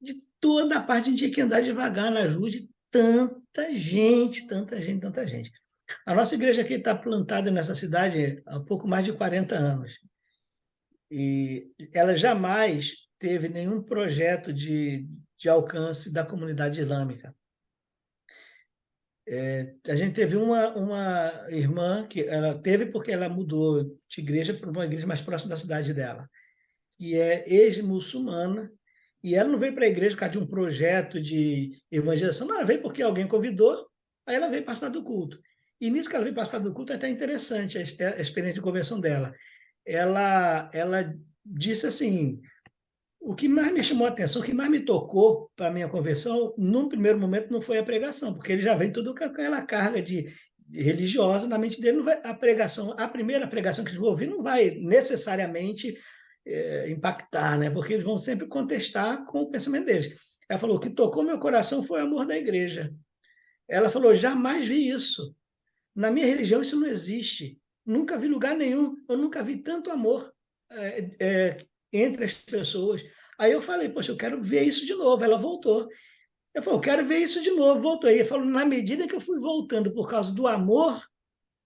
Speaker 2: de toda a parte. A gente tinha que andar devagar nas ruas de tanta gente, tanta gente, tanta gente. A nossa igreja aqui está plantada nessa cidade há pouco mais de 40 anos. E ela jamais teve nenhum projeto de alcance da comunidade islâmica. A gente teve uma irmã que ela teve porque ela mudou de igreja para uma igreja mais próxima da cidade dela, que é ex-muçulmana, e ela não veio para a igreja por causa de um projeto de evangelização, não, ela veio porque alguém convidou, aí ela veio participar do culto. E nisso que ela veio participar do culto é até interessante a experiência de conversão dela. Ela disse assim, o que mais me chamou a atenção, o que mais me tocou para a minha conversão, num primeiro momento, não foi a pregação, porque ele já vem tudo com aquela carga de religiosa na mente dele. Não vai, a pregação, a primeira pregação que eles vão ouvir não vai necessariamente impactar, né? Porque eles vão sempre contestar com o pensamento deles. Ela falou: o que tocou meu coração foi o amor da igreja. Ela falou: jamais vi isso. Na minha religião isso não existe. Nunca vi lugar nenhum. Eu nunca vi tanto amor entre as pessoas. Aí eu falei: poxa, eu quero ver isso de novo. Ela voltou. Eu falei: eu quero ver isso de novo. Voltou. Aí ele falou: na medida que eu fui voltando por causa do amor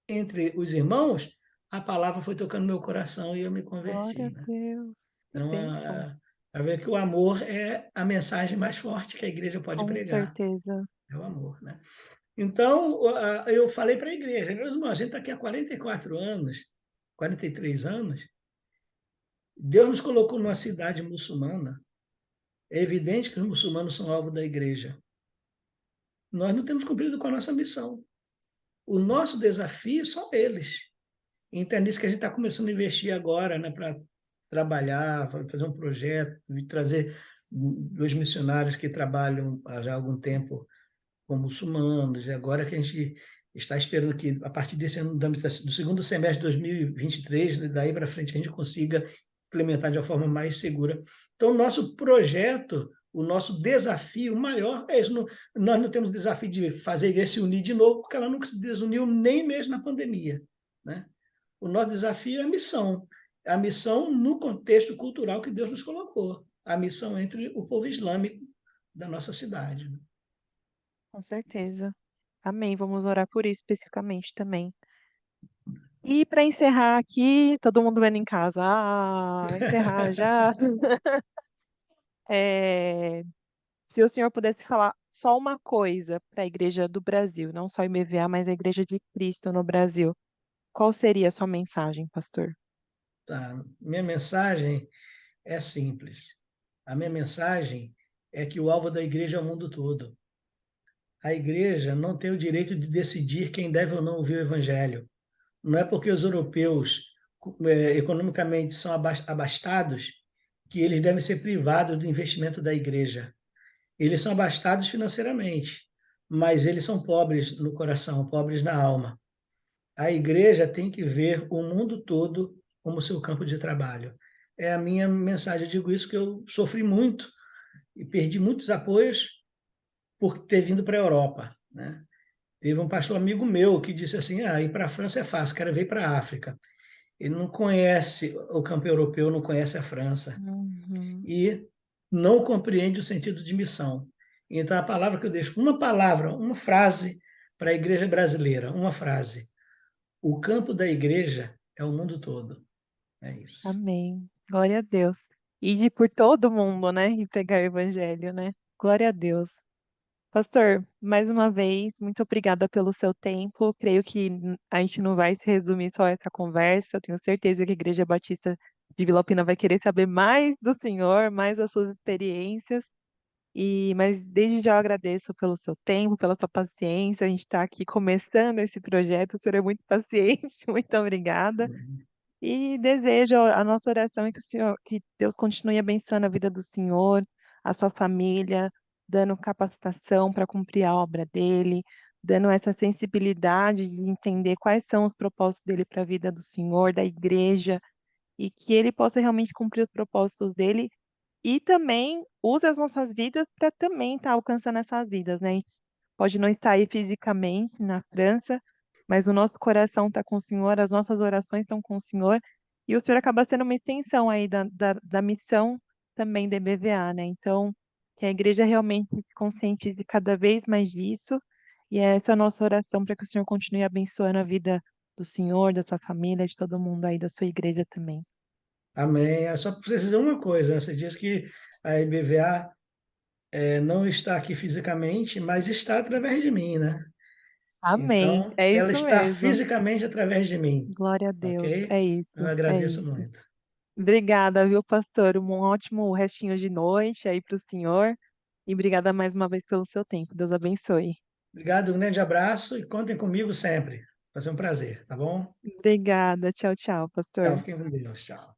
Speaker 2: entre os irmãos, a palavra foi tocando meu coração e eu me
Speaker 1: Glória
Speaker 2: converti,
Speaker 1: a
Speaker 2: né?
Speaker 1: Deus. Que
Speaker 2: Então,
Speaker 1: bênção.
Speaker 2: para ver que o amor é a mensagem mais forte que a igreja pode
Speaker 1: Com
Speaker 2: pregar.
Speaker 1: certeza.
Speaker 2: É o amor, né? Então, eu falei para a igreja, meus irmãos, a gente está aqui há 44 anos, 43 anos, Deus nos colocou numa cidade muçulmana, é evidente que os muçulmanos são alvo da igreja. Nós não temos cumprido com a nossa missão. O nosso desafio são eles. Então, é nisso que a gente está começando a investir agora, né, para trabalhar, fazer um projeto, e trazer 2 missionários que trabalham há já algum tempo com muçulmanos, e agora que a gente está esperando que, a partir desse ano, do segundo semestre de 2023, né, daí para frente, a gente consiga implementar de uma forma mais segura. Então, o nosso projeto, O nosso desafio maior é isso. Nós não temos o desafio de fazer a igreja se unir de novo, porque ela nunca se desuniu nem mesmo na pandemia, né? O nosso desafio é a missão no contexto cultural que Deus nos colocou, a missão entre o povo islâmico da nossa cidade.
Speaker 1: Com certeza. Amém. Vamos orar por isso especificamente também. E para encerrar aqui, todo mundo vendo em casa, vai encerrar já. É, se o senhor pudesse falar só uma coisa para a Igreja do Brasil, não só a IBVA, mas a Igreja de Cristo no Brasil, qual seria a sua mensagem, pastor?
Speaker 2: Tá? Minha mensagem é simples. A minha mensagem é que o alvo da igreja é o mundo todo. A igreja não tem o direito de decidir quem deve ou não ouvir o evangelho. Não é porque os europeus economicamente são abastados que eles devem ser privados do investimento da igreja. Eles são abastados financeiramente, mas eles são pobres no coração, pobres na alma. A igreja tem que ver o mundo todo como seu campo de trabalho. É a minha mensagem. Eu digo isso que eu sofri muito e perdi muitos apoios por ter vindo para a Europa, né? Teve um pastor amigo meu que disse assim: ir para a França é fácil, quero vir para a África. Ele não conhece o campo europeu, não conhece a França
Speaker 1: Uhum.
Speaker 2: e não compreende o sentido de missão. Então, a palavra que eu deixo, uma palavra, uma frase para a igreja brasileira, uma frase: o campo da igreja é o mundo todo. É isso.
Speaker 1: Amém. Glória a Deus. E de por todo mundo, né? E pregar o evangelho, né? Glória a Deus. Pastor, mais uma vez, muito obrigada pelo seu tempo. Creio que a gente não vai se resumir só a essa conversa. Eu tenho certeza que a Igreja Batista de Vila Alpina vai querer saber mais do Senhor, mais das suas experiências. Mas desde já eu agradeço pelo seu tempo, pela sua paciência. A gente está aqui começando esse projeto. O senhor é muito paciente. Muito obrigada. E desejo a nossa oração é que o Senhor, que Deus continue abençoando a vida do Senhor, a sua família, dando capacitação para cumprir a obra dele, dando essa sensibilidade de entender quais são os propósitos dele para a vida do Senhor, da igreja, e que ele possa realmente cumprir os propósitos dele e também use as nossas vidas para também estar alcançando essas vidas, né? A gente pode não estar aí fisicamente na França, mas o nosso coração está com o Senhor, as nossas orações estão com o Senhor, e o Senhor acaba sendo uma extensão aí da missão também da EBVA, né? Então, que a igreja realmente se conscientize cada vez mais disso, e é essa a nossa oração para que o Senhor continue abençoando a vida do Senhor, da sua família, de todo mundo aí da sua igreja também.
Speaker 2: Amém. É só precisa uma coisa, né? Você diz que a IBVA não está aqui fisicamente, mas está através de mim, né?
Speaker 1: Amém.
Speaker 2: Então,
Speaker 1: É
Speaker 2: ela
Speaker 1: isso
Speaker 2: está
Speaker 1: mesmo.
Speaker 2: fisicamente através de mim,
Speaker 1: Glória a Deus.
Speaker 2: ok?
Speaker 1: É
Speaker 2: Eu
Speaker 1: isso, é
Speaker 2: agradeço
Speaker 1: isso.
Speaker 2: muito.
Speaker 1: Obrigada, viu, pastor? Um ótimo restinho de noite aí para o senhor. E obrigada mais uma vez pelo seu tempo. Deus abençoe.
Speaker 2: Obrigado, um grande abraço e contem comigo sempre. Vai ser um prazer, tá bom?
Speaker 1: Obrigada. Tchau, tchau,
Speaker 2: Tchau,
Speaker 1: pastor.
Speaker 2: fiquem com Deus. Tchau.